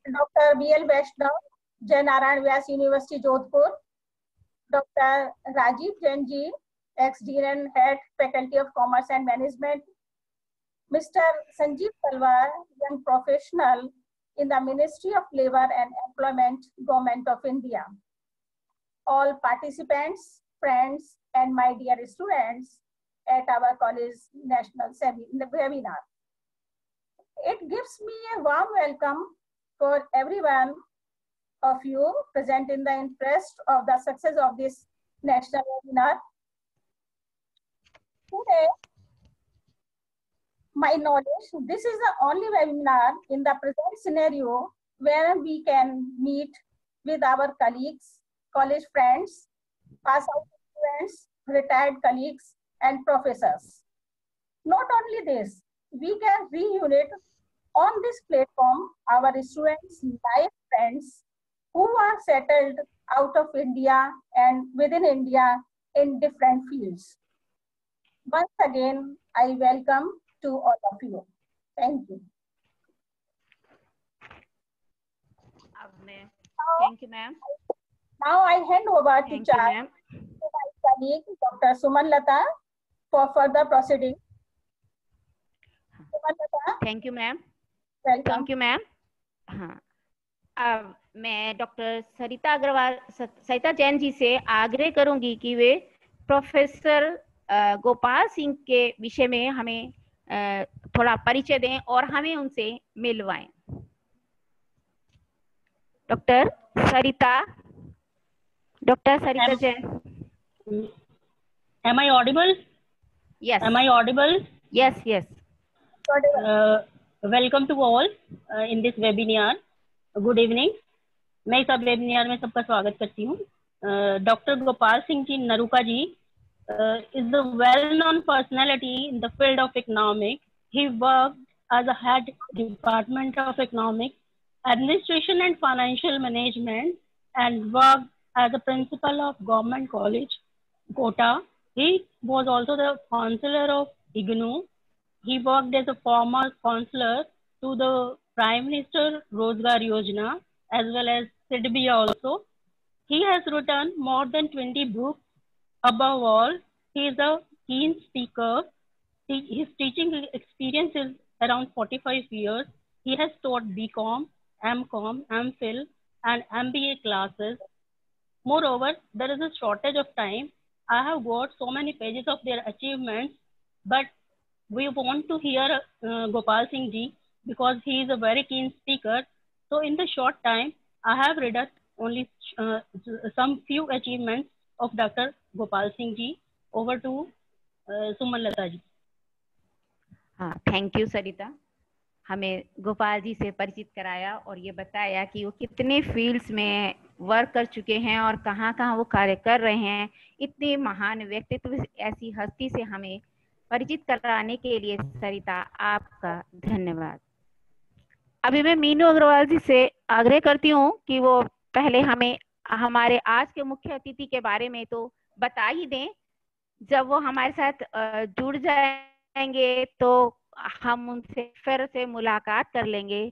Dr. B.L. Vaishnav, Jai Narayan Vyas University, Jodhpur. Dr. Rajiv Jain ji, ex-Dean and Head, Faculty of Commerce and Management. Mr. Sanjeev Talwar, young professional in the Ministry of Labor and Employment, Government of India. All participants, friends, and my dear students at our college national webinar. It gives me a warm welcome for everyone of you present in the interest of the success of this national webinar. Today, my knowledge, this is the only webinar in the present scenario where we can meet with our colleagues, college friends, pass out students, retired colleagues, and professors. Not only this, we can reunite on this platform our students' life friends who are settled out of India and within India in different fields. Once again, I welcome to all of you. Thank you. Thank you, ma'am. Now I hand over to my colleague, Dr. Suman Lata, for further proceeding. Thank you, ma'am. Welcome. Thank you, ma'am. अब मैं doctor Sarita Jain ji से आग्रह करूंगी कि वे professor Gopal Singh के विषय में हमें थोड़ा परिचय दें और हमें उनसे मिलवाएं। Doctor Sarita Jain. Am I audible? Yes. Am I audible? Yes, yes. Welcome to all in this webinar. Good evening. मैं इस वेबिनार में सबका स्वागत करती हूँ। Doctor Gopal Singh ji Naruka ji is a well-known personality in the field of economics. He worked as a head department of economics, administration and financial management, and worked as a principal of Government College, Kota. He was also the counselor of IGNOU. He worked as a former counselor to the Prime Minister Rozgar Yojana as well as SIDBI also. He has written more than 20 books. Above all, he is a keen speaker. His teaching experience is around 45 years. He has taught BCom, MCom, MPhil, and MBA classes. Moreover, there is a shortage of time. I have got so many pages of their achievements, but we want to hear Gopal Singh ji because he is a very keen speaker. So in the short time, I have read only some few achievements of Dr. Gopal Singh ji. Over to Suman Lata ji. हाँ, thank you सरिता। हमें गोपाल जी से परिचित कराया और ये बताया कि वो कितने फील्ड्स में वर्क कर चुके हैं और कहाँ कहाँ वो कार्य कर रहे हैं। इतने महान व्यक्तित्व ऐसी हस्ती से हमें परिचित कराने के लिए सरिता आपका धन्यवाद। अभी मैं मीनू अग्रवाल जी से आग्रह करती हूँ कि वो पहले हमें हमारे आज के मुख्य अतिथि के बारे में तो बता ही दें। जब वो हमारे साथ जुड़ जाएंगे तो हम उनसे फिर से मुलाकात कर लेंगे।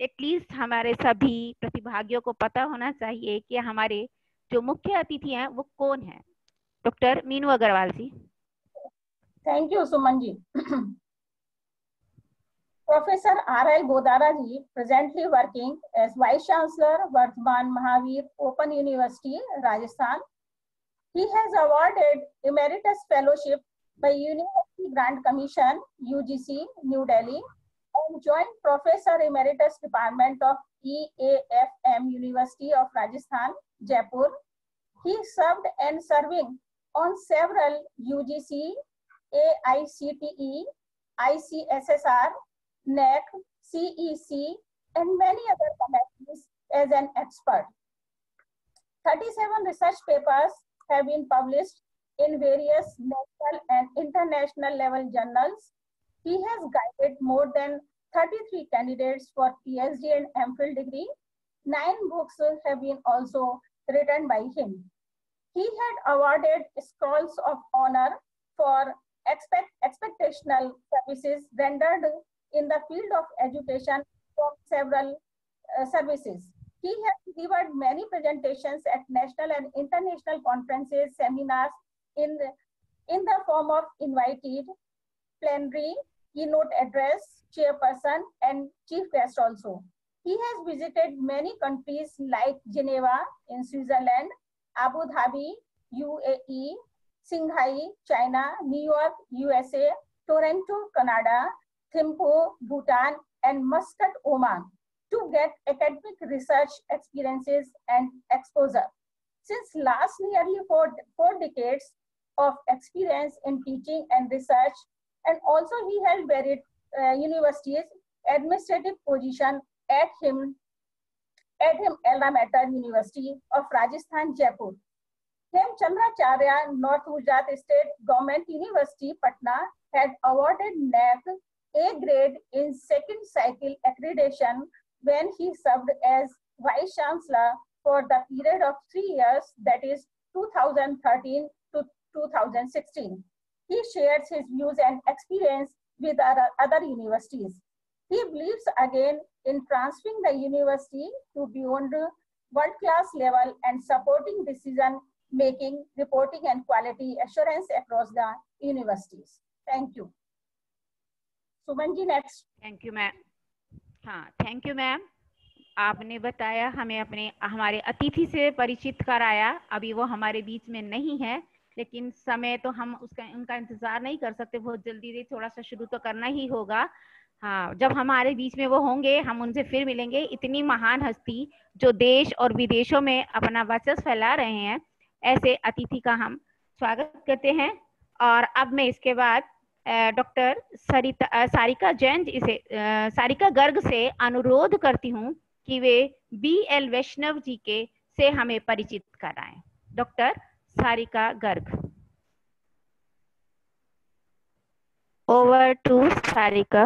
एटलीस्ट हमारे सभी प्रतिभागियों को पता होना चाहिए कि हमारे जो मुख्य अतिथि हैं वो कौन है। Doctor Meenu Agarwal ji. Thank you, Suman ji. Professor R.L. Godara ji, presently working as Vice Chancellor, Vardhaman Mahavir Open University, Rajasthan. He has awarded Emeritus Fellowship by University Grant Commission, UGC, New Delhi, and Joint Professor Emeritus Department of EAFM, University of Rajasthan, Jaipur. He served and serving on several UGC, AICTE, ICSSR, NEC, CEC, and many other committees as an expert. 37 research papers have been published in various national and international level journals. He has guided more than 33 candidates for PhD and MPhil degree. 9 books have been also written by him. He had awarded Scrolls of Honor for expectational services rendered in the field of education from several services. He has delivered many presentations at national and international conferences, seminars in the form of invited, plenary, keynote address, chairperson, and chief guest also. He has visited many countries like Geneva in Switzerland, Abu Dhabi, UAE, Shanghai, China, New York, USA, Toronto, Canada, Thimphu, Bhutan, and Muscat, Oman, to get academic research experiences and exposure. Since last nearly four decades of experience in teaching and research, and also he held varied universities administrative position at him Alma Mater University of Rajasthan, Jaipur. Hemchandracharya, North Gujarat State Government University, Patna, had awarded NAAC A grade in second cycle accreditation when he served as Vice Chancellor for the period of 3 years, that is 2013 to 2016. He shares his views and experience with other universities. He believes again in transferring the university to beyond world-class level and supporting decision-making, reporting, and quality assurance across the universities. Thank you. Suman ji next. Thank you ma'am. हाँ, thank you ma'am. आपने बताया, हमें हमारे अतिथि से परिचित कराया. अभी वो हमारे बीच में नहीं है, लेकिन समय तो हम उनका इंतजार नहीं कर सकते. बहुत जल्दी थोड़ा सा शुरू तो करना ही होगा. हाँ, जब हमारे बीच में वो होंगे हम उनसे फिर मिलेंगे. इतनी महान हस्ती जो देश और विदेशों में अपना वर्चस्व फैला रहे हैं, ऐसे अतिथि का हम स्वागत करते हैं. और अब मैं इसके बाद डॉक्टर सारिका जैन सारिका गर्ग से अनुरोध करती हूँ कि वे BL वैष्णव जी से हमें परिचित कराएं. Doctor Sarika Garg. Over to Sarika.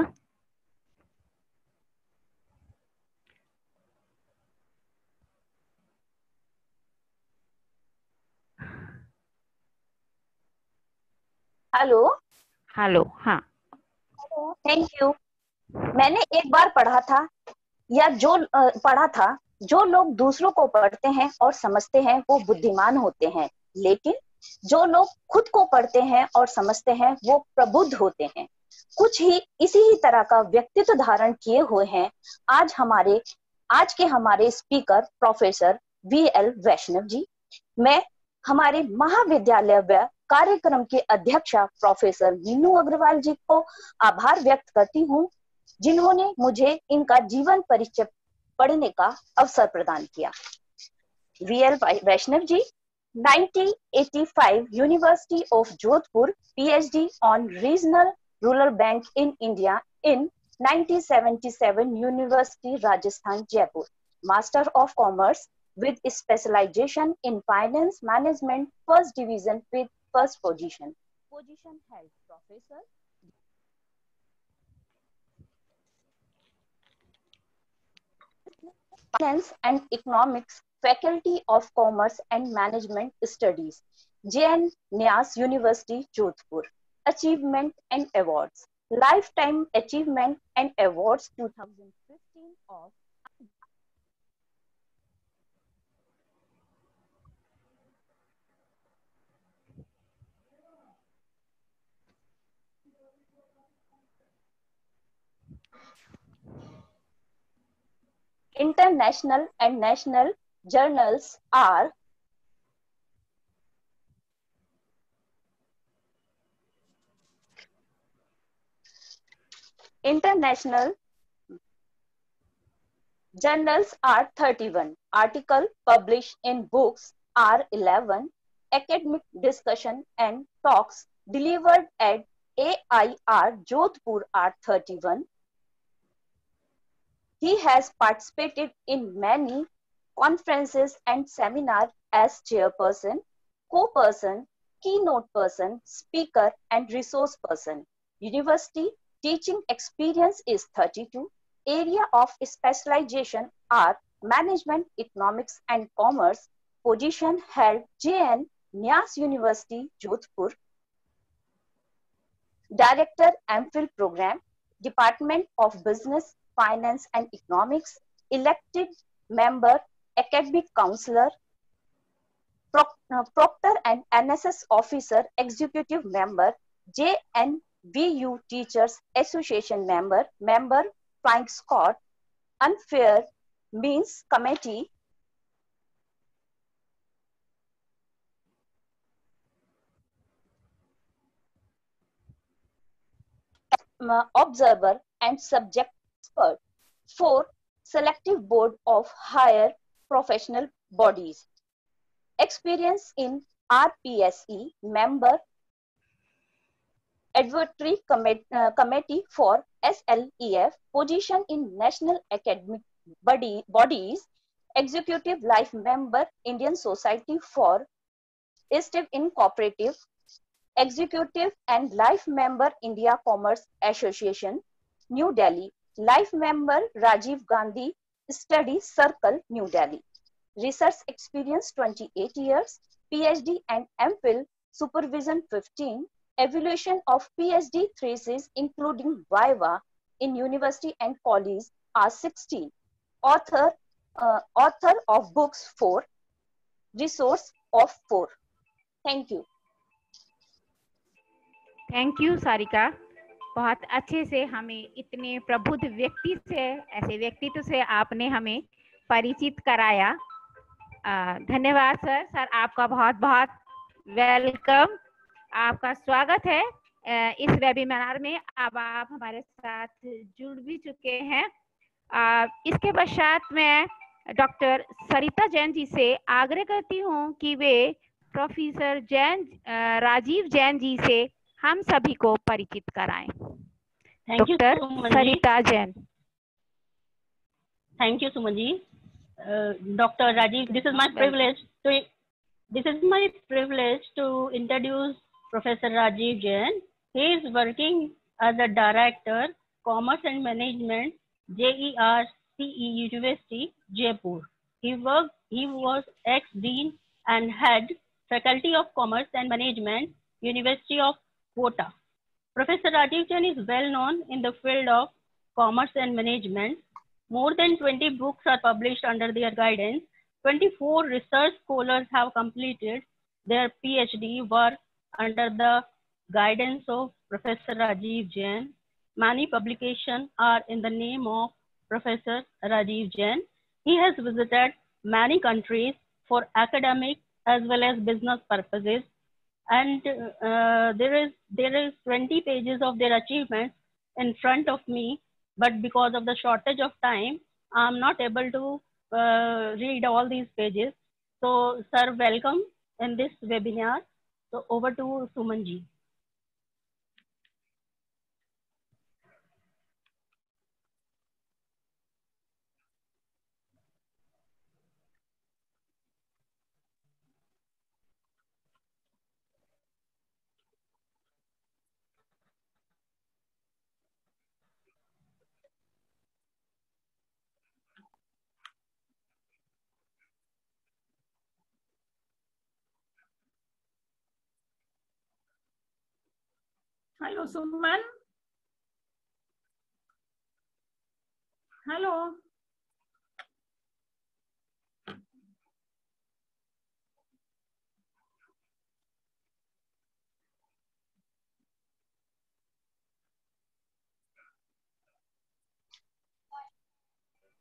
Hello. Hello. हाँ, थैंक यू. मैंने एक बार पढ़ा था, जो लोग दूसरों को पढ़ते हैं और समझते हैं वो बुद्धिमान होते हैं, लेकिन जो लोग खुद को पढ़ते हैं और समझते हैं वो प्रबुद्ध होते हैं. कुछ ही इसी ही तरह का व्यक्तित्व धारण किए हुए हैं आज के हमारे स्पीकर प्रोफेसर VL वैष्णव जी. मैं हमारे महाविद्यालय कार्यक्रम के अध्यक्षा प्रोफेसर मीनू अग्रवाल जी को आभार व्यक्त करती हूँ, जिन्होंने मुझे इनका जीवन परिचय पढ़ने का अवसर प्रदान किया. VL Vaishnav ji 1985 University of Jodhpur, PhD on Regional Rural Bank in India in 1977 University Rajasthan Jaipur, Master of Commerce with specialization in Finance Management, First Division with First Position. Position held Professor Finance and Economics, Faculty of Commerce and Management Studies, JN Nyas University, Jodhpur. Achievement and Awards. Lifetime Achievement and Awards 2015 of international and national journals are international journals are 31, article published in books are 11, academic discussion and talks delivered at AIR Jodhpur are 31. He has participated in many conferences and seminars as chairperson, co-person, keynote person, speaker, and resource person. University teaching experience is 32. Area of specialization are management, economics, and commerce. Position held JN Nyas University, Jodhpur. Director MPhil Program, Department of Business, Finance and Economics, elected member, academic counselor, proctor and NSS officer, executive member, JNVU Teachers Association member, member Flying Squad, Unfair Means Committee, observer and subject expert. 4. Selective board of higher professional bodies. Experience in RPSE member, advisory committee for SLEF, position in national academic bodies, executive life member, Indian Society for Estive Incorporative, executive and life member, India Commerce Association, New Delhi, life member, Rajiv Gandhi Study Circle, New Delhi. Research experience 28 years, PhD and MPhil supervision 15, evaluation of PhD thesis including Viva in university and college are 16. Author of books 4, resource of 4. Thank you. Thank you Sarika, बहुत अच्छे से हमें इतने प्रबुद्ध व्यक्ति से, ऐसे व्यक्तित्व से आपने हमें परिचित कराया। धन्यवाद सर। सर आपका बहुत बहुत वेलकम, आपका स्वागत है इस वेबिनार में। अब आप हमारे साथ जुड़ भी चुके हैं। इसके पश्चात मैं डॉक्टर सरिता जैन जी से आग्रह करती हूं कि वे प्रोफेसर राजीव जैन जी से हम सभी को परिचित कराएं। Doctor Sarita Jain. Thank you Suman ji. Dr. Rajiv, this is my privilege to introduce Professor Rajiv Jain. He is working as a director, Commerce and Management, JER CE University, Jaipur. He was ex-dean and head Faculty of Commerce and Management, University of Quetta. Professor Rajiv Jain is well known in the field of commerce and management. More than 20 books are published under their guidance. 24 research scholars have completed their PhD work under the guidance of Professor Rajiv Jain. Many publications are in the name of Professor Rajiv Jain. He has visited many countries for academic as well as business purposes. And there is 20 pages of their achievements in front of me. But because of the shortage of time, I'm not able to read all these pages. So, sir, welcome in this webinar. So, over to Suman ji. Hello, Suman. Hello.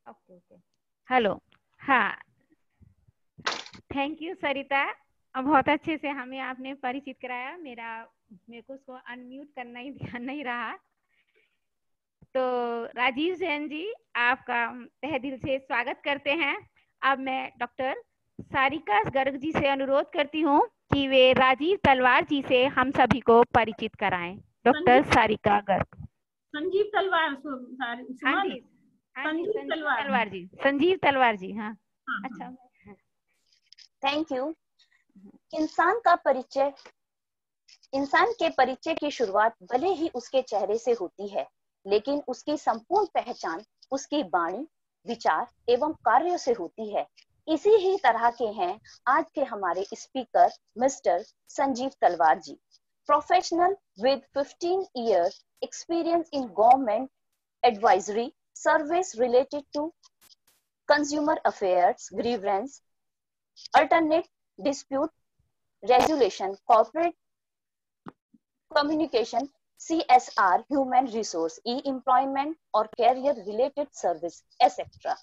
Okay hello. हाँ, thank you सरिता, बहुत अच्छे से हमें आपने परिचित कराया। मेरे को उसको अनम्यूट करना ही ध्यान नहीं रहा। तो राजीव जैन जी, आपका तहे दिल से स्वागत करते हैं। अब मैं डॉक्टर सारिका गर्ग जी से अनुरोध करती हूँ कि वे राजीव तलवार जी से हम सभी को परिचित कराएं। डॉक्टर सारिका गर्ग। संजीव तलवार। संजीव तलवार जी। हाँ, अच्छा, थैंक यू। इंसान के परिचय की शुरुआत भले ही उसके चेहरे से होती है, लेकिन उसकी संपूर्ण पहचान उसकी वाणी, विचार एवं कार्यों से होती है। इसी ही तरह के हैं आज के हमारे speaker mister Sanjeev Talwar ji. Professional with 15 years experience in government advisory service related to consumer affairs, grievance, alternate dispute resolution, corporate communication, CSR, human resource, e-employment or career-related service, etc.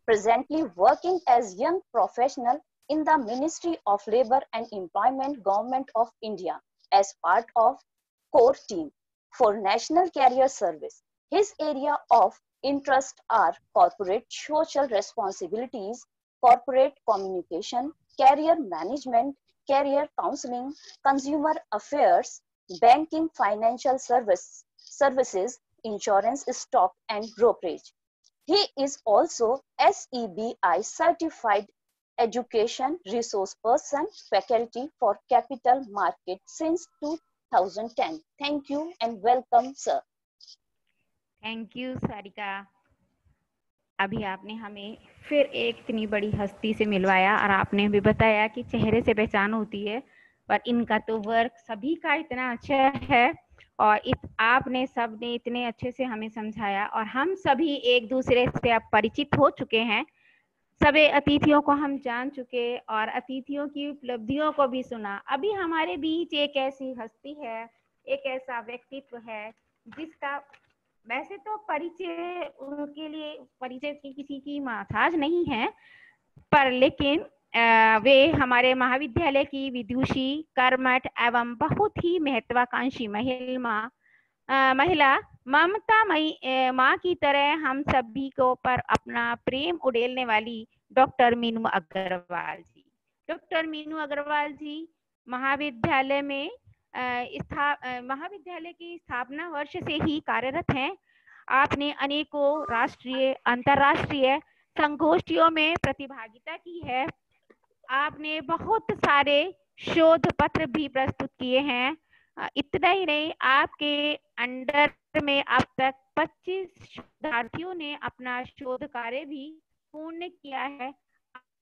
Presently working as young professional in the Ministry of Labour and Employment, Government of India as part of core team for National Career Service. His area of interest are corporate social responsibilities, corporate communication, career management, career counseling, consumer affairs, banking, financial services, insurance, stock and brokerage. He is also SEBI certified education resource person, faculty for capital market since 2010. Thank you and welcome, sir. Thank you Sarika. अभी आपने हमें फिर एक इतनी बड़ी हस्ती से मिलवाया और आपने भी बताया कि चेहरे से पहचान होती है, पर इनका तो वर्क सभी का इतना अच्छा है और आपने सबने इतने अच्छे से हमें समझाया और हम सभी एक दूसरे से अब परिचित हो चुके हैं। सभी अतिथियों को हम जान चुके और अतिथियों की उपलब्धियों को भी सुना। अभी हमारे बीच एक ऐसी हस्ती है, एक ऐसा व्यक्तित्व है जिसका वैसे तो परिचय उनके लिए परिचय की किसी की मोहताज नहीं है, पर लेकिन वे हमारे महाविद्यालय की विदुषी, कर्मठ एवं बहुत ही महत्वाकांक्षी महिला ममता माँ की तरह हम सभी को पर अपना प्रेम उड़ेलने वाली डॉक्टर मीनू अग्रवाल जी। डॉक्टर मीनू अग्रवाल जी महाविद्यालय में महाविद्यालय की स्थापना वर्ष से ही कार्यरत हैं। आपने अनेकों राष्ट्रीय अंतर्राष्ट्रीय संगोष्ठियों में प्रतिभागिता की है। आपने बहुत सारे शोध पत्र भी प्रस्तुत किए हैं। इतना ही नहीं, आपके अंडर में अब तक 25 शोधार्थियों ने अपना शोध कार्य भी पूर्ण किया है।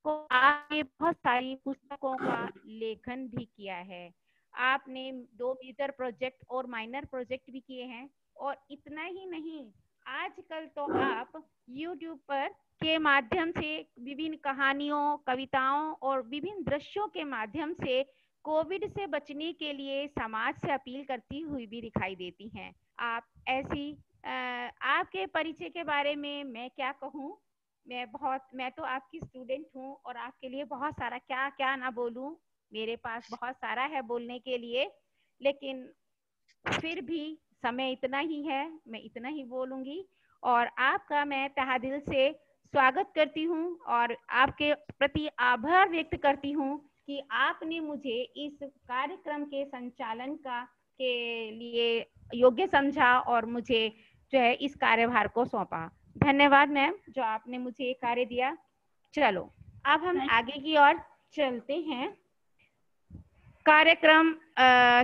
आपने बहुत सारी पुस्तकों का लेखन भी किया है। आपने 2 मेजर प्रोजेक्ट और माइनर प्रोजेक्ट भी किए हैं। और इतना ही नहीं, आजकल तो आप YouTube पर के माध्यम से विभिन्न कहानियों, कविताओं और विभिन्न दृश्यों के माध्यम से कोविड से बचने के लिए समाज से अपील करती हुई भी दिखाई देती हैं। आप ऐसी आपके परिचय के बारे में मैं क्या कहूँ, मैं तो आपकी स्टूडेंट हूँ और आपके लिए बहुत सारा क्या क्या ना बोलूँ, मेरे पास बहुत सारा है बोलने के लिए, लेकिन फिर भी समय इतना ही है, मैं इतना ही बोलूँगी। और आपका मैं तहे दिल से स्वागत करती हूँ और आपके प्रति आभार व्यक्त करती हूँ कि आपने मुझे इस कार्यक्रम के संचालन के लिए योग्य समझा और मुझे जो है इस कार्यभार को सौंपा। धन्यवाद मैम, जो आपने मुझे ये कार्य दिया। चलो अब हम आगे की ओर चलते हैं। कार्यक्रम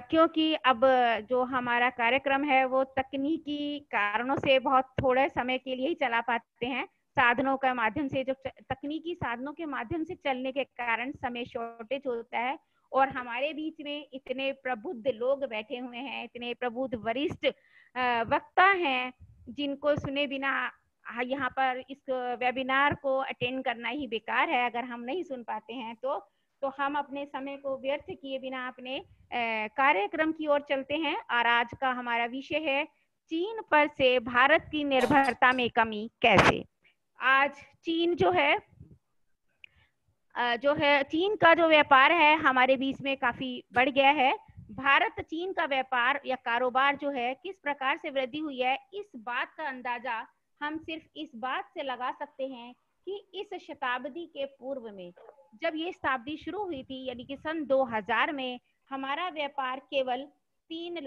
क्योंकि अब जो हमारा कार्यक्रम है वो तकनीकी कारणों से बहुत थोड़े समय के लिए ही चला पाते हैं। साधनों के माध्यम से, जो तकनीकी साधनों के माध्यम से चलने के कारण समय शॉर्टेज होता है और हमारे बीच में इतने प्रबुद्ध लोग बैठे हुए हैं, इतने प्रबुद्ध वरिष्ठ वक्ता हैं जिनको सुने बिना यहाँ पर इस वेबिनार को अटेंड करना ही बेकार है। अगर हम नहीं सुन पाते हैं तो हम अपने समय को व्यर्थ किए बिना अपने कार्यक्रम की ओर चलते हैं। और आज का हमारा विषय है चीन पर से भारत की निर्भरता में कमी कैसे। आज चीन जो है चीन का जो व्यापार है हमारे बीच में काफी बढ़ गया है। भारत चीन का व्यापार या कारोबार जो है किस प्रकार से वृद्धि हुई है, इस बात का अंदाजा हम सिर्फ इस बात से लगा सकते हैं कि इस शताब्दी के पूर्व में, जब ये शताब्दी शुरू हुई थी, यानी कि सन 2000 में हमारा व्यापार केवल 3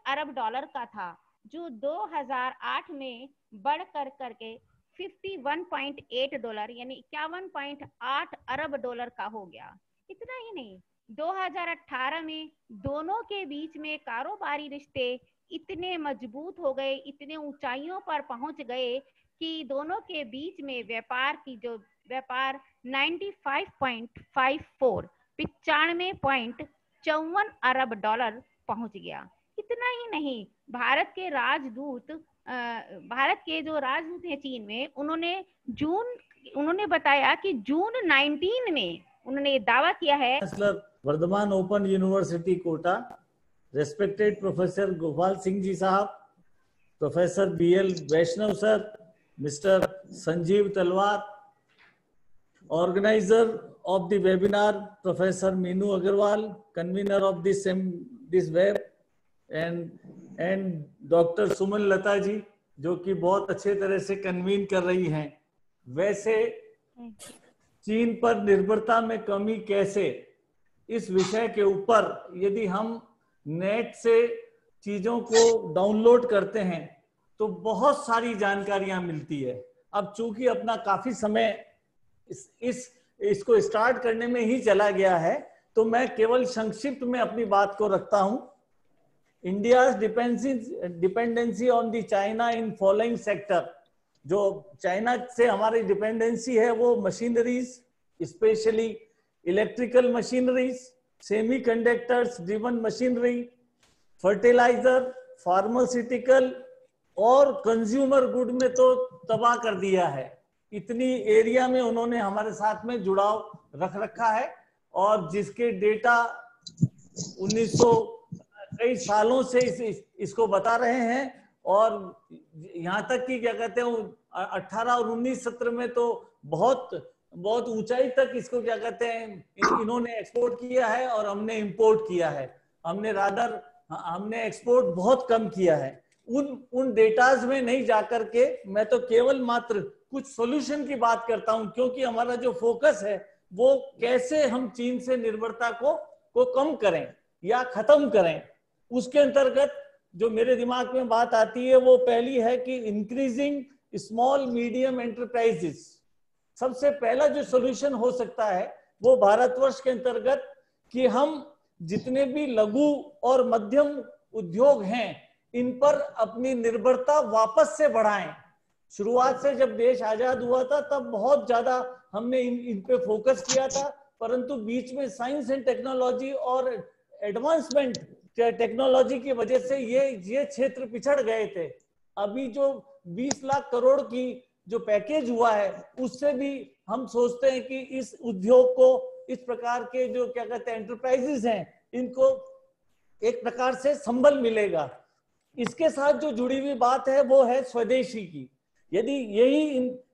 अरब डॉलर का था, जो 2008 में बढ़कर करके 51.8 डॉलर यानी 51.8 अरब डॉलर का हो गया। इतना ही नहीं, 2018 में दोनों के बीच में कारोबारी रिश्ते इतने मजबूत हो गए, इतने ऊंचाइयों पर पहुंच गए कि दोनों के बीच में व्यापार 95.54 अरब डॉलर पहुंच गया। इतना ही नहीं, भारत के राजदूत भारत के जो राजदूत हैं चीन में, उन्होंने बताया कि जून 19 में उन्होंने ये दावा किया है। Vardhman open university Kota, respected professor Gopal Singh ji साहब, professor BL Vaishnav sir, mister Sanjeev Talwar, organizer of the webinar Professor Meenu Agarwal, convener of this web, and Dr. Suman Lata जी, जो कि बहुत अच्छे तरह से कन्वीन कर रही हैं। वैसे चीन पर निर्भरता में कमी कैसे, इस विषय के ऊपर यदि हम नेट से चीजों को डाउनलोड करते हैं तो बहुत सारी जानकारियां मिलती है। अब चूंकि अपना काफी समय इसको स्टार्ट करने में ही चला गया है, तो मैं केवल संक्षिप्त में अपनी बात को रखता हूं। India's dependency on the China in following sector, जो चाइना से हमारी डिपेंडेंसी है वो machineries, specially electrical machineries, semiconductors driven machinery, fertiliser, pharmaceutical और कंज्यूमर गुड में तो तबाह कर दिया है। इतनी एरिया में उन्होंने हमारे साथ में जुड़ाव रख रखा है, और जिसके डेटा 1900 कई सालों से इसको बता रहे हैं, और यहाँ तक कि क्या कहते हैं 18 और 19 सत्र में तो बहुत ऊंचाई तक इसको क्या कहते हैं इन्होंने एक्सपोर्ट किया है और हमने इंपोर्ट किया है। हमने एक्सपोर्ट बहुत कम किया है। उन डेटाज में नहीं जाकर के मैं तो केवल मात्र कुछ सॉल्यूशन की बात करता हूं, क्योंकि हमारा जो फोकस है वो कैसे हम चीन से निर्भरता को कम करें या खत्म करें। उसके अंतर्गत जो मेरे दिमाग में बात आती है वो पहली है कि इंक्रीजिंग स्मॉल मीडियम एंटरप्राइजेस। सबसे पहला जो सॉल्यूशन हो सकता है वो भारतवर्ष के अंतर्गत कि हम जितने भी लघु और मध्यम उद्योग हैं इन पर अपनी निर्भरता वापस से बढ़ाएं। शुरुआत से जब देश आजाद हुआ था तब बहुत ज्यादा हमने इन पे फोकस किया था, परंतु बीच में साइंस एंड टेक्नोलॉजी और एडवांसमेंट टेक्नोलॉजी की वजह से ये क्षेत्र पिछड़ गए थे। अभी जो 20 लाख करोड़ की जो पैकेज हुआ है उससे भी हम सोचते हैं कि इस उद्योग को, इस प्रकार के जो क्या कहते हैं एंटरप्राइजेस हैं, इनको एक प्रकार से संबल मिलेगा। इसके साथ जो जुड़ी हुई बात है वो है स्वदेशी की। यदि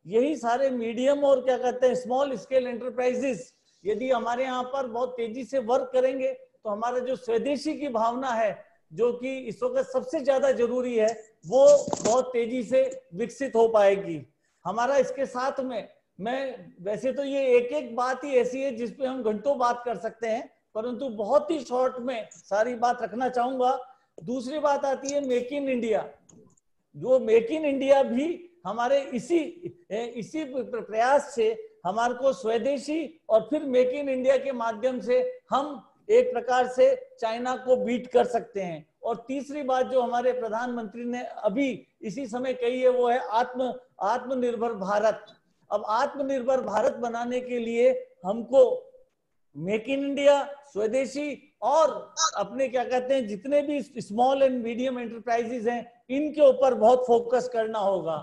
यही सारे मीडियम और क्या कहते हैं स्मॉल स्केल एंटरप्राइजेस यदि हमारे यहाँ पर बहुत तेजी से वर्क करेंगे तो हमारा जो स्वदेशी की भावना है जो कि इस वक्त सबसे ज्यादा जरूरी है वो बहुत तेजी से विकसित हो पाएगी। हमारा इसके साथ में, मैं वैसे तो ये एक बात ही ऐसी है जिसपे हम घंटों बात कर सकते हैं, परंतु बहुत ही शॉर्ट में सारी बात रखना चाहूंगा। दूसरी बात आती है मेक इन इंडिया। जो मेक इन इंडिया भी हमारे इसी प्रयास से हमारे को स्वदेशी और फिर मेक इन इंडिया के माध्यम से हम एक प्रकार से चाइना को बीट कर सकते हैं। और तीसरी बात जो हमारे प्रधानमंत्री ने अभी इसी समय कही है वो है आत्मनिर्भर भारत। अब आत्मनिर्भर भारत बनाने के लिए हमको मेक इन इंडिया, स्वदेशी और अपने क्या कहते हैं जितने भी स्मॉल एंड मीडियम एंटरप्राइजेस हैं इनके ऊपर बहुत फोकस करना होगा।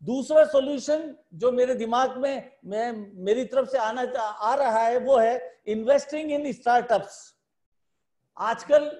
दूसरा सॉल्यूशन जो मेरे दिमाग में मेरी तरफ से आ रहा है वो है इन्वेस्टिंग इन स्टार्टअप्स। आजकल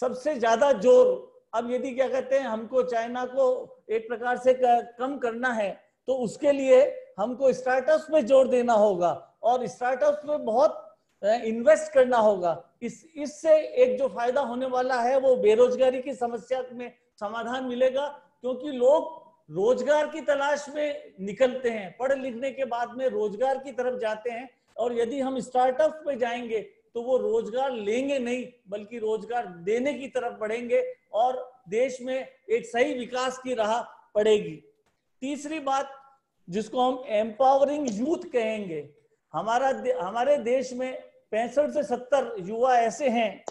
सबसे ज्यादा जोर, अब यदि क्या कहते हैं हमको चाइना को एक प्रकार से कम करना है तो उसके लिए हमको स्टार्टअप्स में जोर देना होगा और स्टार्टअप्स में बहुत इन्वेस्ट करना होगा। इससे एक जो फायदा होने वाला है वो बेरोजगारी की समस्या में समाधान मिलेगा, क्योंकि लोग रोजगार की तलाश में निकलते हैं, पढ़ लिखने के बाद में रोजगार की तरफ जाते हैं। और यदि हम स्टार्टअप पे जाएंगे तो वो रोजगार लेंगे नहीं बल्कि रोजगार देने की तरफ बढ़ेंगे और देश में एक सही विकास की राह पड़ेगी। तीसरी बात जिसको हम एम्पावरिंग यूथ कहेंगे, हमारे देश में 65 से 70 युवा ऐसे हैं,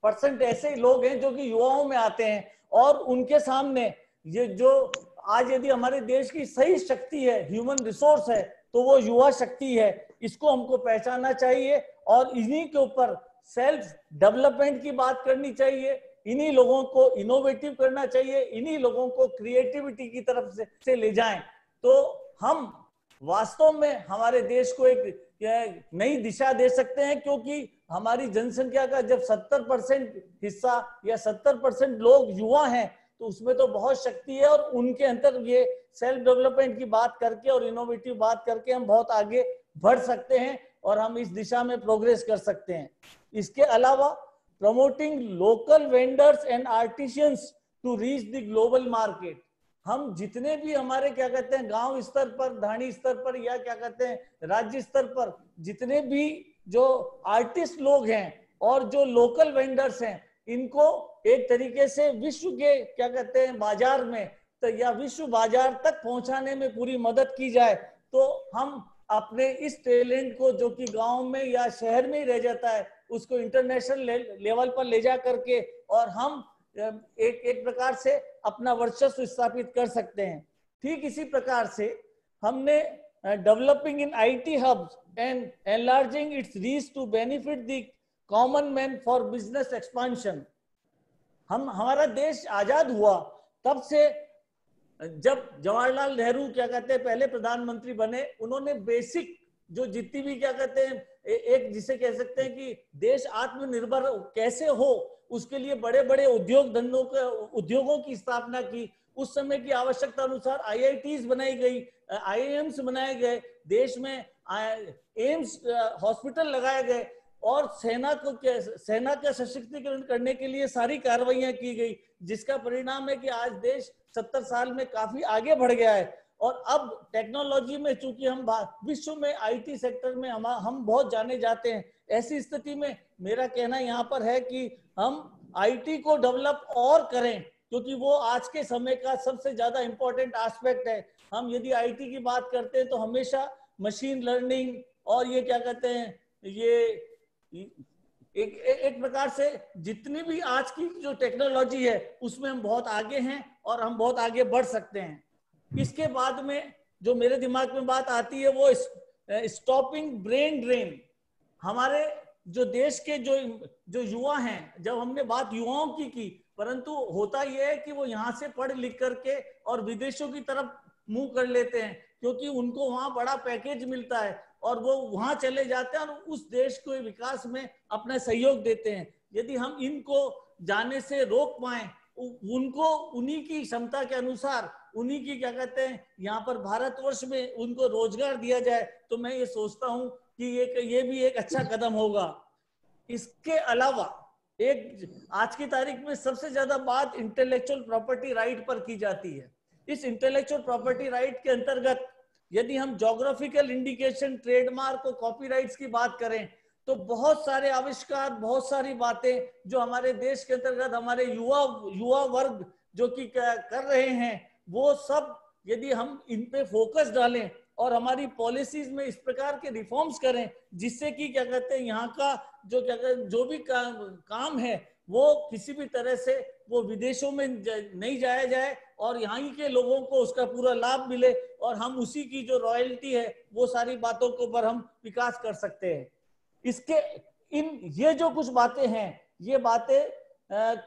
% ऐसे लोग हैं जो कि युवाओं में आते हैं और उनके सामने ये जो आज यदि हमारे देश की सही शक्ति है, ह्यूमन रिसोर्स है, तो वो युवा शक्ति है। इसको हमको पहचानना चाहिए और इन्हीं के ऊपर सेल्फ डेवलपमेंट की बात करनी चाहिए, इन्हीं लोगों को इनोवेटिव करना चाहिए, इन्हीं लोगों को क्रिएटिविटी की तरफ से ले जाएं, तो हम वास्तव में हमारे देश को एक नई दिशा दे सकते हैं। क्योंकि हमारी जनसंख्या का जब 70% हिस्सा या 70% लोग युवा हैं, तो उसमें तो बहुत शक्ति है, और उनके अंदर ये सेल्फ डेवलपमेंट की बात करके और इनोवेटिव बात करके हम बहुत आगे बढ़ सकते हैं और हम इस दिशा में प्रोग्रेस कर सकते हैं। इसके अलावा promoting local vendors and artisans to reach the global market, हम जितने भी हमारे क्या कहते हैं गांव स्तर पर, धानी स्तर पर, या क्या कहते हैं राज्य स्तर पर जितने भी जो आर्टिस्ट लोग हैं और जो लोकल वेंडर्स हैं, इनको एक तरीके से विश्व के क्या कहते हैं बाजार में तो या विश्व बाजार तक पहुंचाने में पूरी मदद की जाए, तो हम अपने इस टैलेंट को जो कि गांव में या शहर में ही रह जाता है, उसको इंटरनेशनल लेवल पर ले जा करके और हम एक प्रकार से अपना वर्चस्व स्थापित कर सकते हैं। ठीक इसी प्रकार से हमने developing in IT hubs and enlarging its reach to benefit the common man for business expansion, हमारा देश आजाद हुआ तब से, जब जवाहरलाल नेहरू क्या कहते हैं पहले प्रधानमंत्री बने, उन्होंने बेसिक जो जितनी भी क्या कहते हैं एक जिसे कह सकते हैं कि देश आत्मनिर्भर कैसे हो, उसके लिए बड़े बड़े उद्योगों की स्थापना की। उस समय की आवश्यकता अनुसार आईआईटीज बनाई गई, आईआईएम्स बनाए गए, देश में एम्स हॉस्पिटल लगाए गए और सेना का सशक्तिकरण करने के लिए सारी कार्रवाइयां की गई, जिसका परिणाम है कि आज देश 70 साल में काफी आगे बढ़ गया है। और अब टेक्नोलॉजी में चूंकि हम विश्व में आईटी सेक्टर में हम बहुत जाने जाते हैं, ऐसी स्थिति में मेरा कहना यहाँ पर है कि हम आईटी को डेवलप और करें, क्योंकि वो आज के समय का सबसे ज्यादा इंपॉर्टेंट एस्पेक्ट है। हम यदि आईटी की बात करते हैं तो हमेशा मशीन लर्निंग और ये क्या कहते हैं ये एक प्रकार से जितनी भी आज की जो टेक्नोलॉजी है उसमें हम बहुत आगे हैं और हम बहुत आगे बढ़ सकते हैं। इसके बाद में जो मेरे दिमाग में बात आती है वो स्टॉपिंग ब्रेन ड्रेन। हमारे जो देश के जो युवा हैं, जब हमने बात युवाओं की परंतु होता यह है कि वो यहाँ से पढ़ लिख करके और विदेशों की तरफ मुंह कर लेते हैं, क्योंकि उनको वहां बड़ा पैकेज मिलता है और वो वहां चले जाते हैं और उस देश के विकास में अपना सहयोग देते हैं। यदि हम इनको जाने से रोक पाए, उनको उन्हीं की क्षमता के अनुसार उन्हीं की क्या कहते हैं यहाँ पर भारतवर्ष में उनको रोजगार दिया जाए, तो मैं ये सोचता हूँ कि ये भी एक अच्छा कदम होगा। इसके अलावा एक आज की तारीख में सबसे ज्यादा बात इंटेलेक्चुअल प्रॉपर्टी राइट पर की जाती है। इस इंटेलेक्चुअल प्रॉपर्टी राइट के अंतर्गत यदि हम ज्योग्राफिकल इंडिकेशन, ट्रेडमार्क और कॉपीराइट्स की बात करें तो बहुत सारे आविष्कार, बहुत सारी बातें जो हमारे देश के अंतर्गत हमारे युवा वर्ग जो कि कर रहे हैं, वो सब यदि हम इन पे फोकस डालें और हमारी पॉलिसीज में इस प्रकार के रिफॉर्म्स करें जिससे कि क्या कहते हैं यहाँ का जो भी काम है वो किसी भी तरह से वो विदेशों में नहीं जाया जाए और यहाँ के लोगों को उसका पूरा लाभ मिले और हम उसी की जो रॉयल्टी है वो सारी बातों के ऊपर हम विकास कर सकते हैं। इसके ये जो कुछ बातें हैं, ये बातें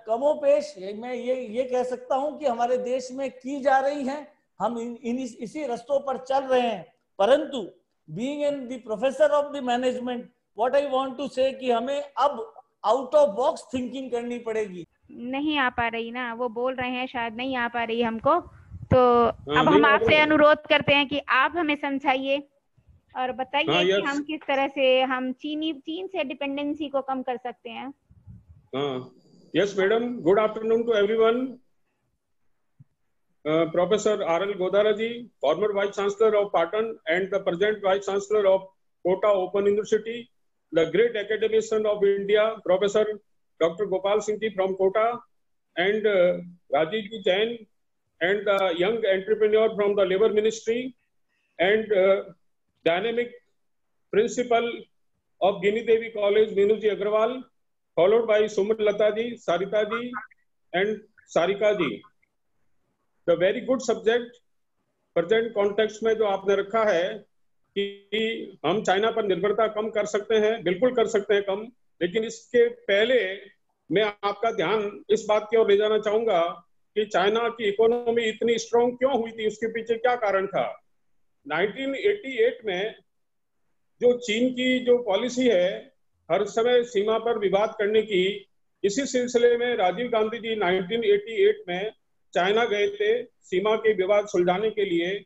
कमोपेश मैं ये कह सकता हूं कि हमारे देश में की जा रही हैं, हम इसी रास्तों पर चल रहे हैं। परंतु being in the professor of the management, what I want to say कि हमें अब आउट ऑफ बॉक्स थिंकिंग करनी पड़ेगी। नहीं आ पा रही ना, वो बोल रहे हैं शायद नहीं आ पा रही हमको, तो अब हम आपसे अनुरोध करते हैं कि आप हमें समझाइए और बताइए कि हम किस तरह से हम चीन से डिपेंडेंसी को कम कर सकते हैं। Yes madam, good afternoon to everyone. Professor RL. Godara ji, former Vice Chancellor of Patan and the present Vice Chancellor of Kota Open University, the great academician of India, Professor Dr. Gopal Singh ji from Kota, and Rajiv ji Jain, and the young entrepreneur from the Labour Ministry, and dynamic principal of Gini Devi College, Minu ji Agrawal, followed by Sumit Lata ji, Sarita ji, and Sarika ji. The very good subject, present context में जो आपने रखा है कि हम China पर निर्भरता कम कर सकते हैं, बिल्कुल कर सकते हैं कम, लेकिन इसके पहले मैं आपका ध्यान इस बात की ओर ले जाना चाहूंगा कि चाइना की इकोनॉमी इतनी स्ट्रांग क्यों हुई थी, उसके पीछे क्या कारण था। 1988 में जो चीन की जो पॉलिसी है हर समय सीमा पर विवाद करने की, इसी सिलसिले में राजीव गांधी जी 1988 में चाइना गए थे सीमा के विवाद सुलझाने के लिए।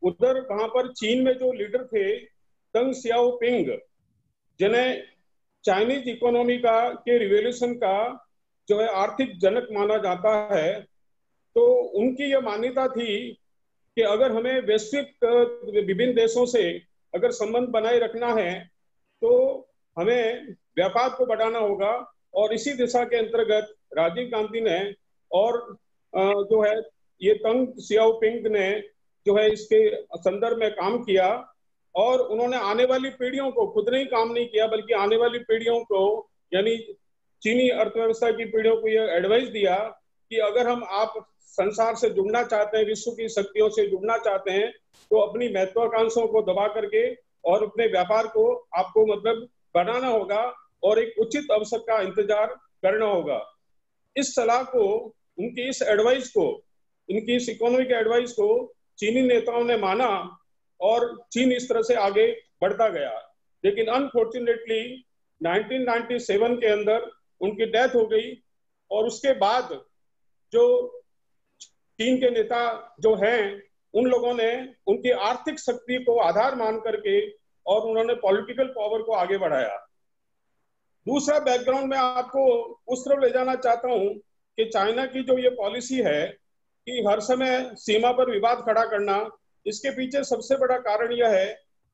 उधर वहां पर चीन में जो लीडर थे दंग सियाओपिंग, जिन्हें चाइनीज इकोनॉमी का के रिवॉल्यूशन का जो है आर्थिक जनक माना जाता है, तो उनकी यह मान्यता थी कि अगर हमें वैश्विक विभिन्न देशों से अगर संबंध बनाए रखना है तो हमें व्यापार को बढ़ाना होगा। और इसी दिशा के अंतर्गत राजीव गांधी ने और जो है ये तंग सियाओपिंग ने जो है इसके संदर्भ में काम किया। और उन्होंने आने वाली पीढ़ियों को, खुद ने ही काम नहीं किया बल्कि आने वाली पीढ़ियों को यानी चीनी अर्थव्यवस्था की पीढ़ियों को यह एडवाइस दिया कि अगर आप संसार से जुड़ना चाहते हैं, विश्व की शक्तियों से जुड़ना चाहते हैं, तो अपनी महत्वाकांक्षाओं को दबा करके और अपने व्यापार को आपको मतलब बनाना होगा और एक उचित अवसर का इंतजार करना होगा। इस सलाह को, उनकी इस एडवाइस को, इनकी इस इकोनॉमिक एडवाइस को चीनी नेताओं ने माना और चीन इस तरह से आगे बढ़ता गया। लेकिन अनफॉर्चुनेटली 1997 के अंदर उनकी डेथ हो गई और उसके बाद जो चीन के नेता जो हैं उन लोगों ने उनकी आर्थिक शक्ति को आधार मान करके और उन्होंने पॉलिटिकल पावर को आगे बढ़ाया। दूसरा बैकग्राउंड में आपको उस तरफ ले जाना चाहता हूं कि चाइना की जो ये पॉलिसी है कि हर समय सीमा पर विवाद खड़ा करना, इसके पीछे सबसे बड़ा कारण यह है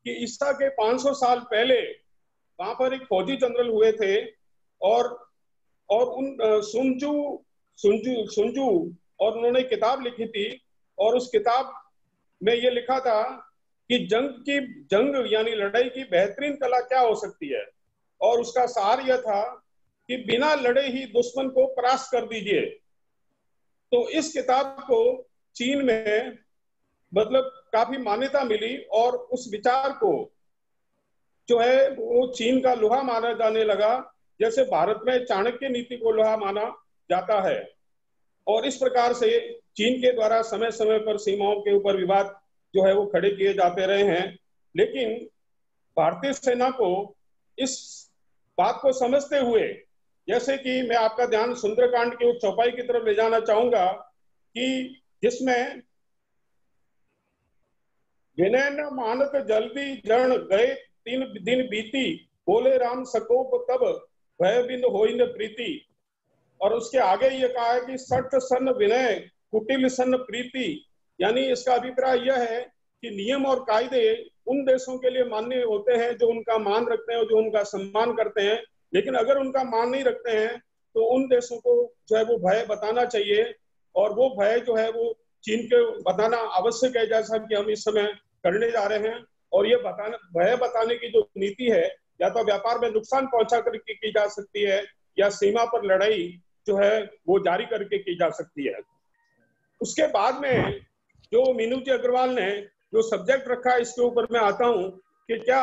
कि ईसा के 500 साल पहले वहां पर एक फौजी जनरल हुए थे और उन सुनजू और उन्होंने किताब लिखी थी और उस किताब में ये लिखा था कि जंग यानी लड़ाई की बेहतरीन कला क्या हो सकती है। और उसका सार यह था कि बिना लड़े ही दुश्मन को परास्त कर दीजिए। तो इस किताब को चीन में मतलब काफी मान्यता मिली और उस विचार को जो है वो चीन का लोहा माना जाने लगा, जैसे भारत में चाणक्य नीति को लोहा माना जाता है। और इस प्रकार से चीन के द्वारा समय समय पर सीमाओं के ऊपर विवाद जो है वो खड़े किए जाते रहे हैं। लेकिन भारतीय सेना को इस बात को समझते हुए, जैसे कि मैं आपका ध्यान सुंदरकांड की उस चौपाई की तरफ ले जाना चाहूंगा कि जिसमें विनय न मानत जल्दी जन गए 3 दिन बीती, बोले राम सकोप तब भय बिन होई न प्रीति। और उसके आगे ये कहा है कि सठ सन विनय कुटिल सन प्रीति, यानी इसका अभिप्राय यह है कि नियम और कायदे उन देशों के लिए मान्य होते हैं जो उनका मान रखते हैं, जो उनका सम्मान करते हैं। लेकिन अगर उनका मान नहीं रखते हैं तो उन देशों को जो है वो भय बताना चाहिए। और वो भय जो है वो चीन के बताना आवश्यक है, जैसा कि हम इस समय करने जा रहे हैं। और ये भय बताने की जो नीति है, या तो व्यापार में नुकसान पहुंचा करके की जा सकती है या सीमा पर लड़ाई जो है वो जारी करके की जा सकती है। उसके बाद में जो मीनू जी अग्रवाल ने जो सब्जेक्ट रखा है, इसके ऊपर मैं आता हूं कि क्या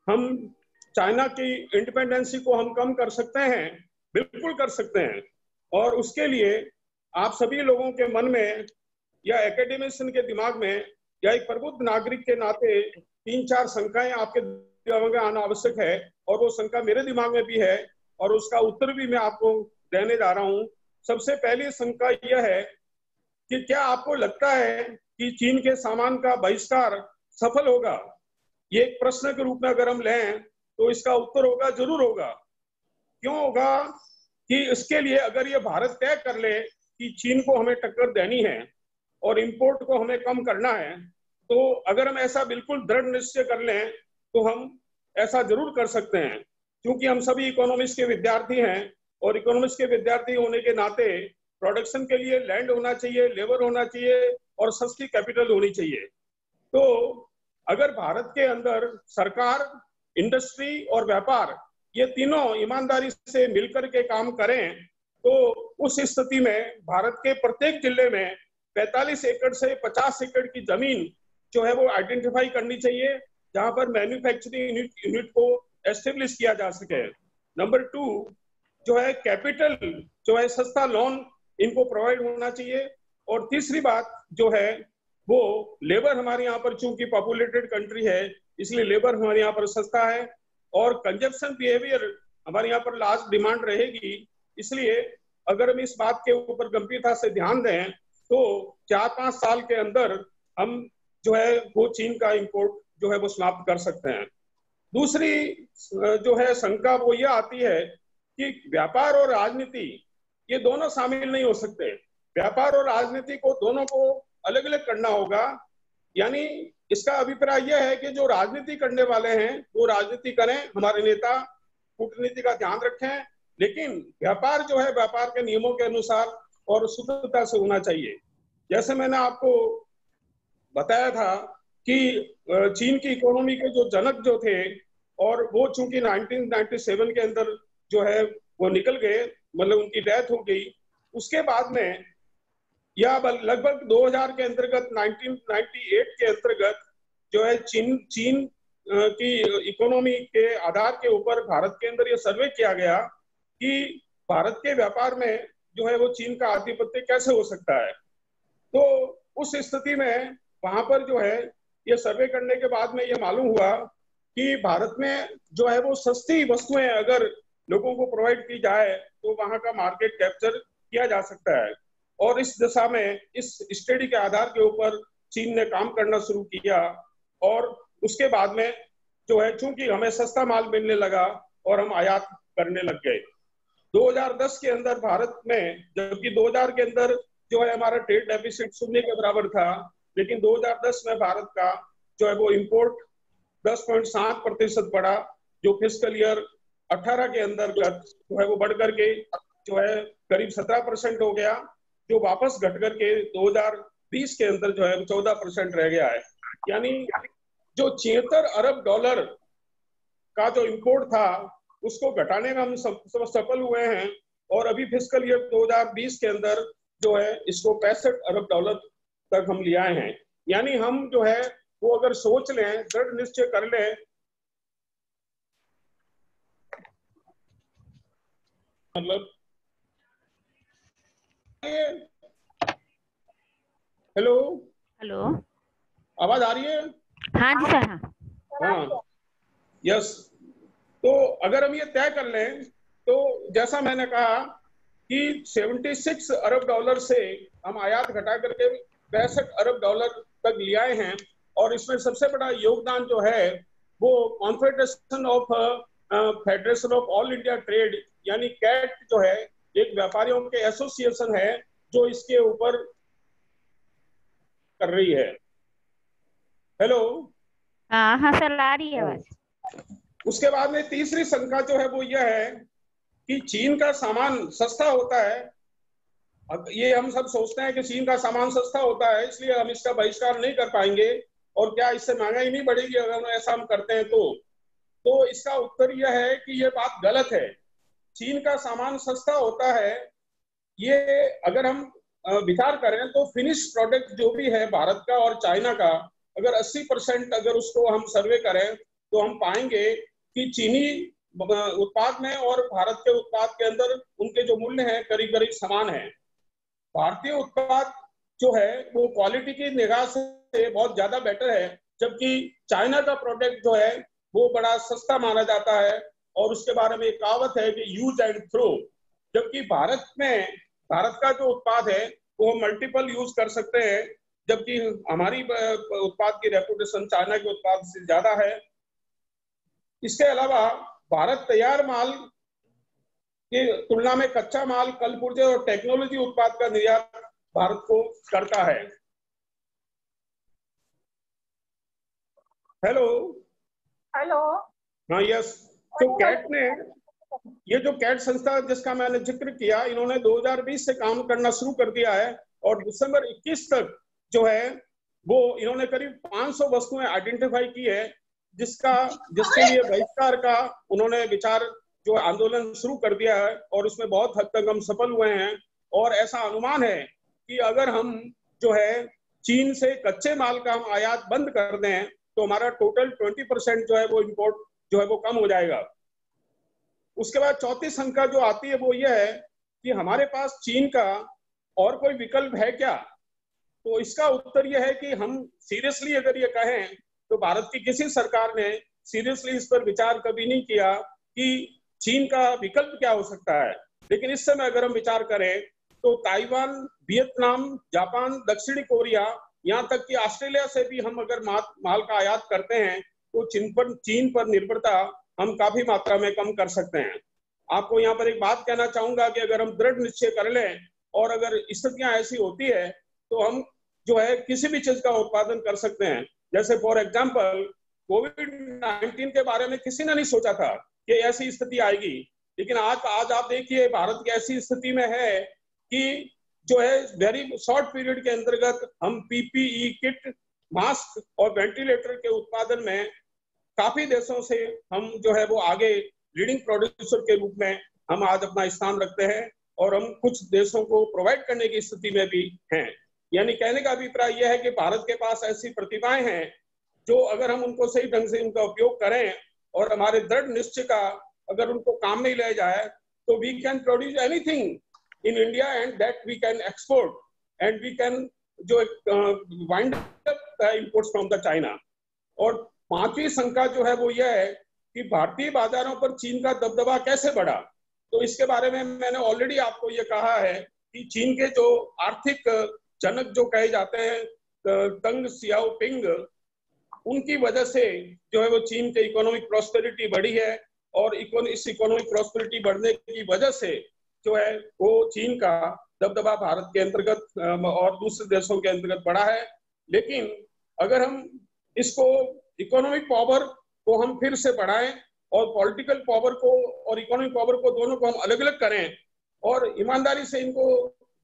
हम चाइना की इंडिपेंडेंसी को हम कम कर सकते हैं? बिल्कुल कर सकते हैं। और उसके लिए आप सभी लोगों के मन में या एकेडमिशियन के दिमाग में या एक प्रबुद्ध नागरिक के नाते 3-4 शंकाएं आपके दिमाग में आना आवश्यक है। और वो शंका मेरे दिमाग में भी है और उसका उत्तर भी मैं आपको देने जा रहा हूं। सबसे पहली शंका यह है कि क्या आपको लगता है कि चीन के सामान का बहिष्कार सफल होगा? ये एक प्रश्न के रूप में अगर हम लें तो इसका उत्तर होगा, जरूर होगा। क्यों होगा? कि इसके लिए अगर ये भारत तय कर ले कि चीन को हमें टक्कर देनी है और इंपोर्ट को हमें कम करना है, तो अगर हम ऐसा बिल्कुल दृढ़ निश्चय कर लें तो हम ऐसा जरूर कर सकते हैं। क्योंकि हम सभी इकोनॉमिक्स के विद्यार्थी हैं और इकोनॉमिक्स के विद्यार्थी होने के नाते प्रोडक्शन के लिए लैंड होना चाहिए, लेबर होना चाहिए और सस्ती कैपिटल होनी चाहिए। तो अगर भारत के अंदर सरकार, इंडस्ट्री और व्यापार ये तीनों ईमानदारी से मिलकर के काम करें तो उस स्थिति में भारत के प्रत्येक जिले में 45 एकड़ से 50 एकड़ की जमीन जो है वो आइडेंटिफाई करनी चाहिए, जहां पर मैन्युफैक्चरिंग यूनिट को एस्टेब्लिश किया जा सके। नंबर 2, जो है कैपिटल जो है सस्ता लोन इनको प्रोवाइड होना चाहिए। और तीसरी बात जो है वो लेबर हमारे यहाँ पर चूंकि पॉपुलेटेड कंट्री है इसलिए लेबर हमारे यहाँ पर सस्ता है और कंजप्शन बिहेवियर हमारे यहाँ पर लार्ज डिमांड रहेगी। इसलिए अगर हम इस बात के ऊपर गंभीरता से ध्यान दें तो 4-5 साल के अंदर हम जो है वो चीन का इंपोर्ट जो है वो समाप्त कर सकते हैं। दूसरी जो है शंका वो ये आती है कि व्यापार और राजनीति ये दोनों शामिल नहीं हो सकते। व्यापार और राजनीति को दोनों को अलग अलग करना होगा। यानी इसका अभिप्राय यह है कि जो राजनीति करने वाले हैं वो राजनीति करें, हमारे नेता कूटनीति का ध्यान रखें, लेकिन व्यापार जो है व्यापार के नियमों के अनुसार और शुद्धता से होना चाहिए। जैसे मैंने आपको बताया था कि चीन की इकोनॉमी के जो जनक जो थे और वो चूंकि 1997 के अंदर जो है वो निकल गए, मतलब उनकी डेथ हो गई। उसके बाद में या लगभग 2000 के अंतर्गत 1998 के अंतर्गत जो है चीन की इकोनॉमी के आधार के ऊपर भारत के अंदर ये सर्वे किया गया कि भारत के व्यापार में जो है वो चीन का आधिपत्य कैसे हो सकता है। तो उस स्थिति में वहां पर जो है ये सर्वे करने के बाद में ये मालूम हुआ कि भारत में जो है वो सस्ती वस्तुएं अगर लोगों को प्रोवाइड की जाए तो वहां का मार्केट कैप्चर किया जा सकता है। और इस दिशा में इस स्टडी के आधार के ऊपर चीन ने काम करना शुरू किया और उसके बाद में जो है चूंकि हमें सस्ता माल मिलने लगा और हम आयात करने लग गए। 2010 के अंदर भारत में, जबकि 2000 के अंदर जो है हमारा ट्रेड डेफिसिट 0 के बराबर था, लेकिन 2010 में भारत का जो है वो इंपोर्ट 10.7% बढ़ा, जो फिस्कल ईयर 18 के अंतर्गत जो है वो बढ़ करके जो है करीब 17% हो गया, जो वापस घट करके 2020 के अंदर जो है 14% रह गया है। यानी जो 76 अरब डॉलर का जो इंपोर्ट था उसको घटाने में हम सफल हुए हैं और अभी फिस्कल ईयर 2020 के अंदर जो है इसको 65 अरब डॉलर तक हम ले आए हैं। यानी हम जो है वो अगर सोच लें, दृढ़ निश्चय कर लें, मतलब हेलो हेलो, आवाज आ रही है? हाँ जी सर। हाँ, यस। तो अगर हम ये तय कर लें तो जैसा मैंने कहा कि 76 अरब डॉलर से हम आयात घटा करके 65 अरब डॉलर तक ले आए हैं और इसमें सबसे बड़ा योगदान जो है वो confederation of federation of all India trade यानी कैट जो है एक व्यापारियों के एसोसिएशन है जो इसके ऊपर कर रही है। हेलो, हाँ हाँ सर, आ रही है आवाज। उसके बाद में तीसरी शंका जो है वो यह है कि चीन का सामान सस्ता होता है। ये हम सब सोचते हैं कि चीन का सामान सस्ता होता है इसलिए हम इसका बहिष्कार नहीं कर पाएंगे और क्या इससे महंगाई नहीं बढ़ेगी अगर ऐसा हम करते हैं तो इसका उत्तर यह है कि ये बात गलत है। चीन का सामान सस्ता होता है, ये अगर हम विचार करें तो फिनिश प्रोडक्ट जो भी है भारत का और चाइना का, अगर 80% अगर उसको हम सर्वे करें तो हम पाएंगे कि चीनी उत्पाद में और भारत के उत्पाद के अंदर उनके जो मूल्य हैं करीब करीब समान है। भारतीय उत्पाद जो है वो क्वालिटी की निगाह से बहुत ज्यादा बेटर है, जबकि चाइना का प्रोडक्ट जो है वो बड़ा सस्ता माना जाता है और उसके बारे में एक कहावत है कि यूज एंड थ्रो। जबकि भारत का जो उत्पाद है वो हम मल्टीपल यूज कर सकते हैं, जबकि हमारी उत्पाद की रेपुटेशन चाइना के उत्पाद से ज्यादा है। इसके अलावा भारत तैयार माल की तुलना में कच्चा माल, कल पुर्जे और टेक्नोलॉजी उत्पाद का निर्यात भारत को करता है। हेलो हेलो, हाँ, यस। तो कैट ने, ये जो कैट संस्था जिसका मैंने जिक्र किया, इन्होंने 2020 से काम करना शुरू कर दिया है और दिसंबर 21 तक जो है वो इन्होंने करीब 500 वस्तुएं आइडेंटिफाई की है जिसके लिए बहिष्कार का उन्होंने विचार जो आंदोलन शुरू कर दिया है और उसमें बहुत हद तक हम सफल हुए हैं। और ऐसा अनुमान है कि अगर हम जो है चीन से कच्चे माल का हम आयात बंद कर दें तो हमारा टोटल 20% जो है वो इंपोर्ट जो है वो कम हो जाएगा। उसके बाद चौथी शंका जो आती है वो ये है कि हमारे पास चीन का और कोई विकल्प है क्या। तो इसका उत्तर यह है कि हम सीरियसली अगर ये कहें तो भारत की किसी सरकार ने सीरियसली इस पर विचार कभी नहीं किया कि चीन का विकल्प क्या हो सकता है। लेकिन इस समय अगर हम विचार करें तो ताइवान, वियतनाम, जापान, दक्षिणी कोरिया, यहाँ तक कि ऑस्ट्रेलिया से भी हम अगर माल का आयात करते हैं तो चीन पर निर्भरता हम काफी मात्रा में कम कर सकते हैं। आपको यहाँ पर एक बात कहना चाहूंगा कि अगर हम दृढ़ निश्चय कर लें और अगर स्थितियां ऐसी होती है तो हम जो है किसी भी चीज का उत्पादन कर सकते हैं। जैसे फॉर एग्जाम्पल कोविड-19 के बारे में किसी ने नहीं सोचा था कि ऐसी स्थिति आएगी, लेकिन आज आप देखिए भारत की ऐसी स्थिति में है कि जो है वेरी शॉर्ट पीरियड के अंतर्गत हम पीपीई किट, मास्क और वेंटिलेटर के उत्पादन में काफी देशों से हम जो है वो आगे लीडिंग प्रोड्यूसर के रूप में हम आज अपना स्थान रखते हैं और हम कुछ देशों को प्रोवाइड करने की स्थिति में भी हैं। यानी कहने का अभिप्राय यह है कि भारत के पास ऐसी प्रतिभाएं हैं जो अगर हम उनको सही ढंग से उनका उपयोग करें और हमारे दृढ़ निश्चय का अगर उनको काम में ले जाए तो we can produce anything in India and that we can export and we can जो wind up imports from the China. और पांचवी शंका जो है वो यह है कि भारतीय बाजारों पर चीन का दबदबा कैसे बढ़ा। तो इसके बारे में मैंने ऑलरेडी आपको ये कहा है कि चीन के जो आर्थिक जनक जो कहे जाते हैं तंग सियाओपिंग, उनकी वजह से जो है वो चीन के इकोनॉमिक प्रॉस्पेरिटी बढ़ी है और इस इकोनॉमिक प्रॉस्पेरिटी बढ़ने की वजह से जो है वो चीन का दबदबा भारत के अंतर्गत और दूसरे देशों के अंतर्गत बढ़ा है। लेकिन अगर हम इसको इकोनॉमिक पावर को हम फिर से बढ़ाएं और पॉलिटिकल पावर को और इकोनॉमिक पावर को दोनों को हम अलग अलग करें और ईमानदारी से इनको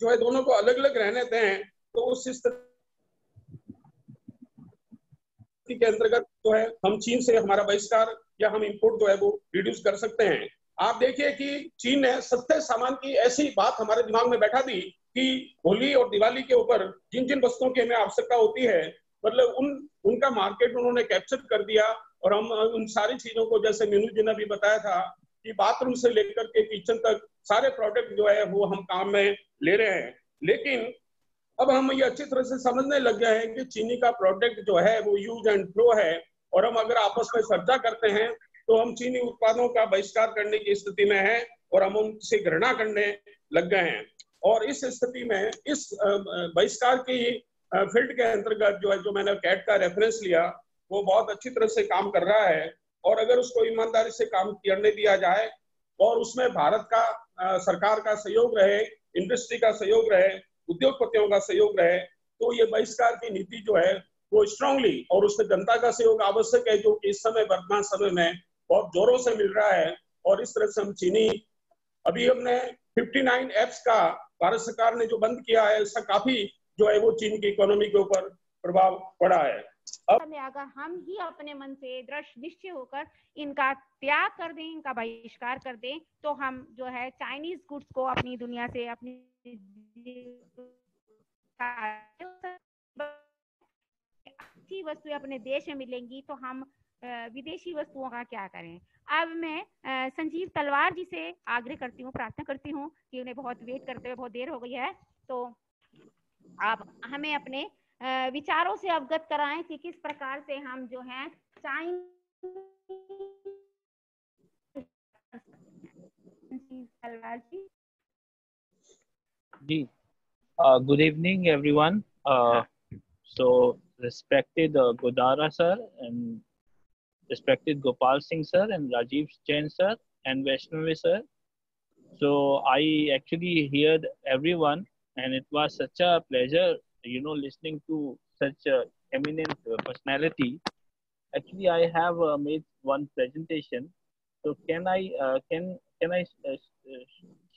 जो है दोनों को अलग अलग रहने दें तो उस स्थिति के अंतर्गत जो है हम चीन से हमारा बहिष्कार या हम इंपोर्ट जो है वो रिड्यूस कर सकते हैं। आप देखिए कि चीन ने सस्ते सामान की ऐसी बात हमारे दिमाग में बैठा दी कि होली और दिवाली के ऊपर जिन जिन वस्तुओं की हमें आवश्यकता होती है मतलब उनका मार्केट उन्होंने कैप्चर कर दिया और हम उन सारी चीजों को जैसे मीनू जी ने भी बताया था कि बाथरूम से लेकर के किचन तक सारे प्रोडक्ट जो है वो हम काम में ले रहे हैं। लेकिन अब हम ये अच्छी तरह से समझने लग गए हैं कि चीनी का प्रोडक्ट जो है वो यूज एंड थ्रो है और हम अगर आपस में चर्चा करते हैं तो हम चीनी उत्पादों का बहिष्कार करने की स्थिति में हैं और हम उनसे घृणा करने लग गए हैं। और इस स्थिति में इस बहिष्कार की फील्ड के अंतर्गत जो है जो मैंने कैट का रेफरेंस लिया वो बहुत अच्छी तरह से काम कर रहा है और अगर उसको ईमानदारी से काम करने दिया जाए और उसमें भारत का सरकार का सहयोग रहे, इंडस्ट्री का सहयोग रहे, उद्योगपतियों का सहयोग रहे तो ये बहिष्कार की नीति जो है वो स्ट्रांगली और उसमें जनता का सहयोग आवश्यक है जो कि इस समय वर्तमान समय में बहुत जोरों से मिल रहा है। और इस तरह से हम चीनी अभी हमने 59 एप्स का भारत सरकार ने जो बंद किया है इसका काफी जो है वो चीन की इकोनॉमी के ऊपर प्रभाव पड़ा है। अब अगर हम ही अपने मन से दृढ़ निश्चय होकर इनका त्याग कर दें, इनका बहिष्कार कर दें तो हम जो है चाइनीज गुड्स को अपनी दुनिया से अपनी अच्छी वस्तुएं अपने देश में मिलेंगी तो हम विदेशी वस्तुओं का क्या करें। अब मैं संजीव तलवार जी से आग्रह करती हूँ, प्रार्थना करती हूँ कि उन्हें बहुत वेट करते हुए बहुत देर हो गई है तो आप हमें अपने विचारों से अवगत कराएं कि किस प्रकार से हम जो है तलवार जी। Good evening everyone. So respected Godara sir and respected Gopal Singh sir and Rajiv Jain sir and Vaishnavi sir. So I actually heard everyone and it was such a pleasure, you know, listening to such a eminent personality. Actually, I have made one presentation. So can I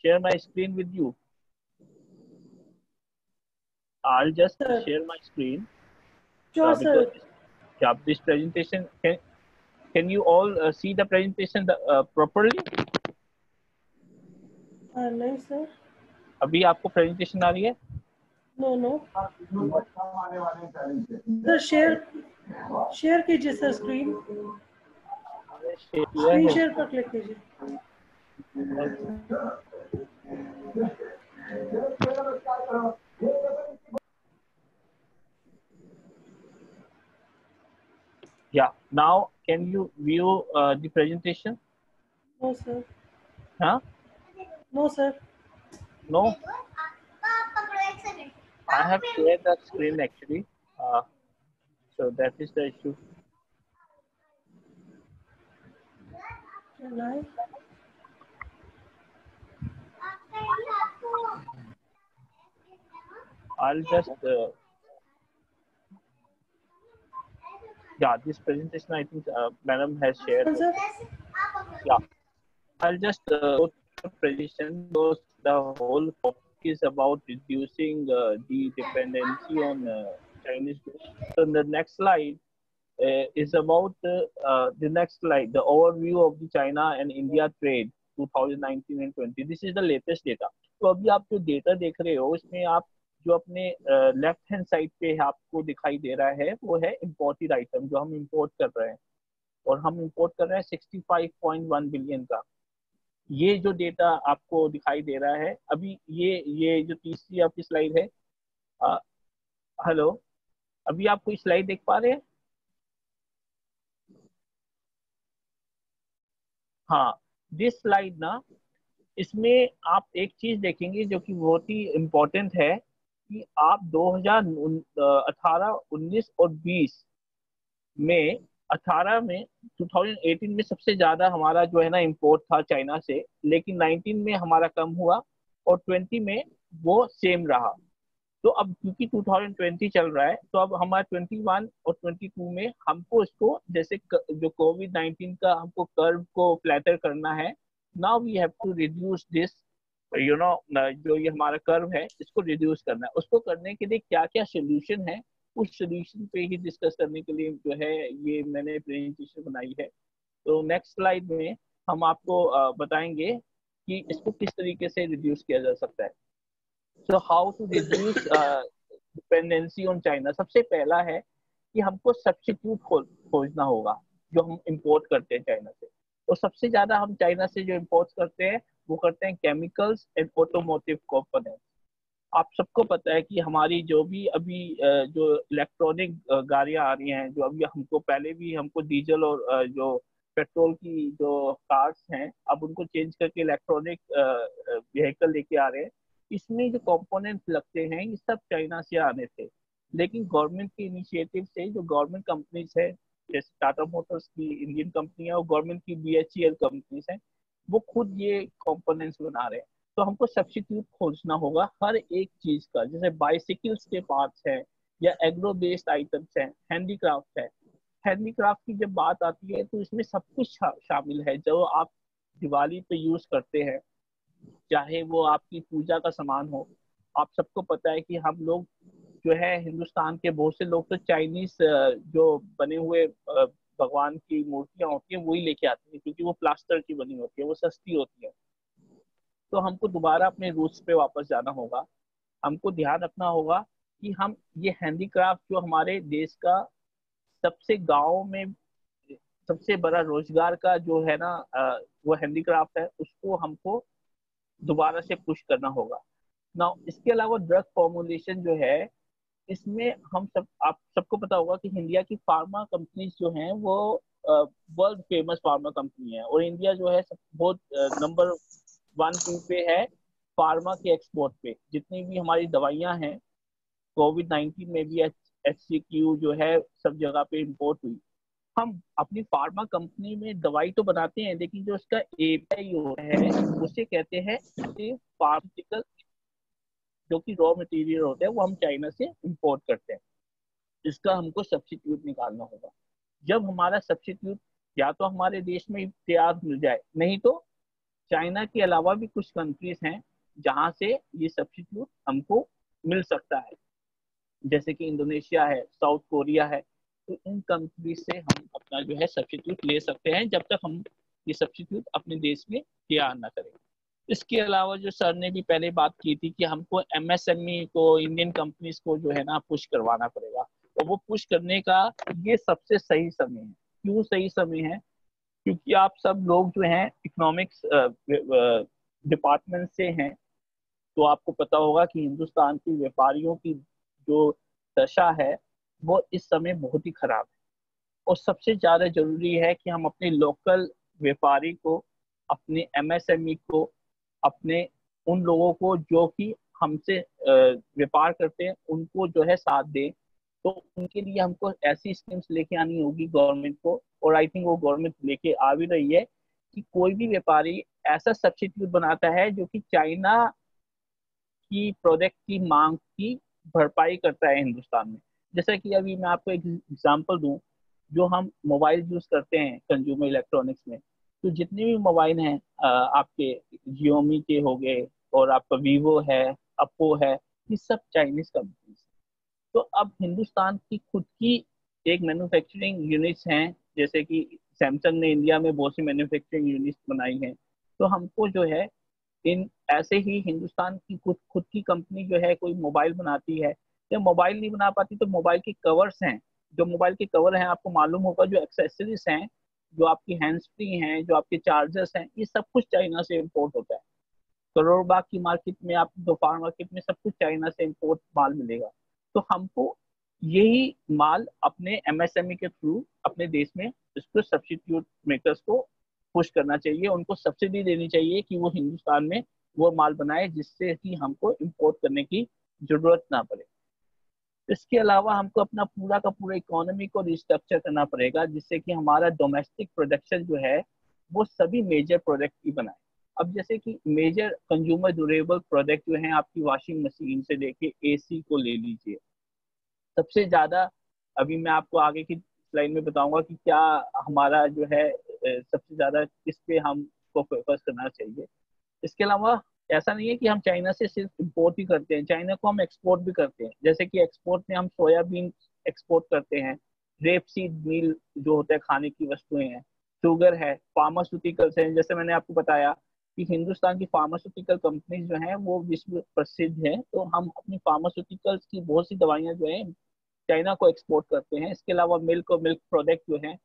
share my screen with you? I'll just share my screen. Sure, sir. This presentation, can you all see the presentation properly? नहीं sir. अभी आपको presentation आ रही है? No. Sir, share कीजिए sir screen. Screen share पर click कीजिए. Yeah. Now, can you view the presentation? No, sir. Huh? No, sir. No. I have shared the screen actually. So that is the issue. Can I? I'll just yeah, this presentation I think madam has shared. Sir? Yeah, I'll just go to the presentation. Because the whole topic is about reducing the dependency on Chinese goods. So the next slide is about the next slide, the overview of the China and India trade 2019 and 20. This is the latest data. तो अभी आप जो data देख रहे हो इसमें आप जो अपने लेफ्ट हैंड साइड पे आपको दिखाई दे रहा है वो है इम्पोर्टेड आइटम जो हम इंपोर्ट कर रहे हैं और हम इंपोर्ट कर रहे हैं 65.1 बिलियन का। ये जो डेटा आपको दिखाई दे रहा है अभी ये जो तीसरी आपकी स्लाइड है, हेलो, अभी आप कोई स्लाइड देख पा रहे हैं? हाँ, दिस स्लाइड ना, इसमें आप एक चीज देखेंगे जो कि बहुत ही इम्पोर्टेंट है कि आप 2018, 19 और 20 में 18 में 2018 में सबसे ज्यादा हमारा जो है ना इंपोर्ट था चाइना से, लेकिन 19 में हमारा कम हुआ और 20 में वो सेम रहा। तो अब क्योंकि 2020 चल रहा है तो अब हमारा 21 और 22 में हमको इसको जैसे जो कोविड-19 का हमको कर्व को फ्लैटर करना है, now we have to reduce this, you know, जो ये हमारा कर्व है इसको रिड्यूस करना है। उसको करने के लिए क्या क्या सोल्यूशन है, उस सोल्यूशन पे ही डिस्कस करने के लिए जो है ये मैंने प्रेजेंटेशन बनाई है। तो नेक्स्ट स्लाइड में हम आपको बताएंगे कि इसको किस तरीके से रिड्यूस किया जा सकता है। So how to reduce dependency on China? सबसे पहला है कि हमको सब्स्टिट्यूट खोजना होगा जो हम इंपोर्ट करते हैं चाइना से। और सबसे ज्यादा हम चाइना से जो इंपोर्ट करते हैं वो करते हैं केमिकल्स एंड ऑटोमोटिव कंपोनेंट्स। आप सबको पता है कि हमारी जो भी अभी जो इलेक्ट्रॉनिक गाड़ियां आ रही हैं, जो अभी हमको पहले भी हमको डीजल और जो पेट्रोल की जो कार्स हैं अब उनको चेंज करके इलेक्ट्रॉनिक व्हीकल लेके आ रहे हैं। इसमें जो कंपोनेंट्स लगते हैं ये सब चाइना से आने थे, लेकिन गवर्नमेंट के इनिशिएटिव से जो गवर्नमेंट कंपनीज है जैसे टाटा मोटर्स की इंडियन कंपनी है और गवर्नमेंट की BHEL कंपनीज हैं वो खुद ये कंपोनेंट्स बना रहे हैं। तो हमको सब्स्टिट्यूट खोजना होगा हर एक चीज का, जैसे बाइसिकल्स के पार्ट्स हैं या एग्रो बेस्ड आइटम्स हैं, हैंडीक्राफ्ट है। हैंडीक्राफ्ट की जब बात आती है तो इसमें सब कुछ शामिल है जो आप दिवाली पे यूज करते हैं, चाहे वो आपकी पूजा का सामान हो। आप सबको पता है कि हम लोग जो है हिंदुस्तान के बहुत से लोग तो चाइनीज जो बने हुए भगवान की मूर्तियां होती हैं वही लेके आते हैं क्योंकि वो प्लास्टर की बनी होती है, वो सस्ती होती है। तो हमको दोबारा अपने रूट्स पे वापस जाना होगा। हमको ध्यान रखना होगा कि हम ये हैंडीक्राफ्ट जो हमारे देश का सबसे गाँव में सबसे बड़ा रोजगार का जो है ना वो हैंडीक्राफ्ट है, उसको हमको दोबारा से पुश करना होगा ना। इसके अलावा ड्रग फॉर्मुलेशन जो है इसमें हम सब, आप सबको पता होगा कि इंडिया की फार्मा कंपनीज जो हैं वो वर्ल्ड फेमस फार्मा कंपनी है और इंडिया जो है बहुत नंबर 1-2 पे है फार्मा के एक्सपोर्ट पे। जितनी भी हमारी दवाइयां हैं कोविड-19 में भी HCQ जो है सब जगह पे इम्पोर्ट हुई। हम अपनी फार्मा कंपनी में दवाई तो बनाते हैं लेकिन जो उसका API होता है उसे कहते हैं फार्मास्यूटिकल, जो कि रॉ मटेरियल होता है वो हम चाइना से इंपोर्ट करते हैं। इसका हमको सब्स्टिट्यूट निकालना होगा। जब हमारा सब्स्टिट्यूट या तो हमारे देश में तैयार मिल जाए, नहीं तो चाइना के अलावा भी कुछ कंट्रीज हैं जहां से ये सब्स्टिट्यूट हमको मिल सकता है, जैसे कि इंडोनेशिया है, साउथ कोरिया है। तो इन कंट्रीज से हम अपना जो है सब्स्टिट्यूट ले सकते हैं जब तक हम ये सब्स्टिट्यूट अपने देश में तैयार ना करें। इसके अलावा जो सर ने भी पहले बात की थी कि हमको MSME को, इंडियन कंपनीज को जो है ना पुश करवाना पड़ेगा, और वो पुश करने का ये सबसे सही समय है। क्यों सही समय है? क्योंकि आप सब लोग जो हैं इकोनॉमिक्स डिपार्टमेंट से हैं, तो आपको पता होगा कि हिंदुस्तान की व्यापारियों की जो दशा है वो इस समय बहुत ही खराब है। और सबसे ज्यादा जरूरी है कि हम अपने लोकल व्यापारी को, अपने एमएसएमई को, अपने उन लोगों को जो कि हमसे व्यापार करते हैं उनको जो है साथ दें। तो उनके लिए हमको ऐसी स्कीम्स लेके आनी होगी गवर्नमेंट को, और आई थिंक वो गवर्नमेंट लेके आ भी रही है, कि कोई भी व्यापारी ऐसा सब्सिट्यूट बनाता है जो कि चाइना की प्रोडक्ट की मांग की भरपाई करता है हिंदुस्तान में। जैसा कि अभी मैं आपको एक एग्जांपल दूं, जो हम मोबाइल यूज करते हैं कंज्यूमर इलेक्ट्रॉनिक्स में, तो जितने भी मोबाइल हैं आपके जियोमी के हो गए, और आपका वीवो है, अप्पो है, ये सब चाइनीज कंपनीज। तो अब हिंदुस्तान की खुद की एक मैन्युफैक्चरिंग यूनिट्स हैं, जैसे कि सैमसंग ने इंडिया में बहुत सी मैन्युफैक्चरिंग यूनिट्स बनाई हैं। तो हमको जो है इन ऐसे ही हिंदुस्तान की खुद की कंपनी जो है कोई मोबाइल बनाती है, या मोबाइल नहीं बना पाती तो मोबाइल के कवर्स हैं, जो मोबाइल के कवर हैं आपको मालूम होगा, जो एक्सेसरीज हैं, जो आपकी हैंड्स फ्री हैं, जो आपके चार्जर्स हैं, ये सब कुछ चाइना से इम्पोर्ट होता है। करोड़ बाग की मार्केट में, आप दोपहर मार्केट में सब कुछ चाइना से इम्पोर्ट माल मिलेगा। तो हमको यही माल अपने एमएसएमई के थ्रू अपने देश में इसको सब्स्टिट्यूट मेकर्स को पुश करना चाहिए, उनको सब्सिडी देनी चाहिए कि वो हिंदुस्तान में वो माल बनाए, जिससे कि हमको इम्पोर्ट करने की जरूरत ना पड़े। इसके अलावा हमको अपना पूरा का पूरा इकोनॉमी को रिस्ट्रक्चर करना पड़ेगा, जिससे कि हमारा डोमेस्टिक प्रोडक्शन जो है वो सभी मेजर प्रोडक्ट की बनाए। अब जैसे कि मेजर कंज्यूमर ड्यूरेबल प्रोडक्ट जो है, आपकी वॉशिंग मशीन से लेके एसी को ले लीजिए, सबसे ज्यादा अभी मैं आपको आगे की स्लाइड में बताऊंगा कि क्या हमारा जो है सबसे ज्यादा किस पे हमको फोकस करना चाहिए। इसके अलावा ऐसा नहीं है कि हम चाइना से सिर्फ इम्पोर्ट ही करते हैं, चाइना को हम एक्सपोर्ट भी करते हैं। जैसे कि एक्सपोर्ट में हम सोयाबीन एक्सपोर्ट करते हैं, रेप सीड मील जो होता है खाने की वस्तुएं हैं, शुगर है, फार्मास्यूटिकल्स हैं। जैसे मैंने आपको बताया कि हिंदुस्तान की फार्मास्यूटिकल कंपनीज जो हैं वो विश्व प्रसिद्ध हैं, तो हम अपनी फार्मास्यूटिकल्स की बहुत सी दवाइयां जो हैं चाइना को एक्सपोर्ट करते हैं। इसके अलावा मिल्क और मिल्क प्रोडक्ट जो हैं,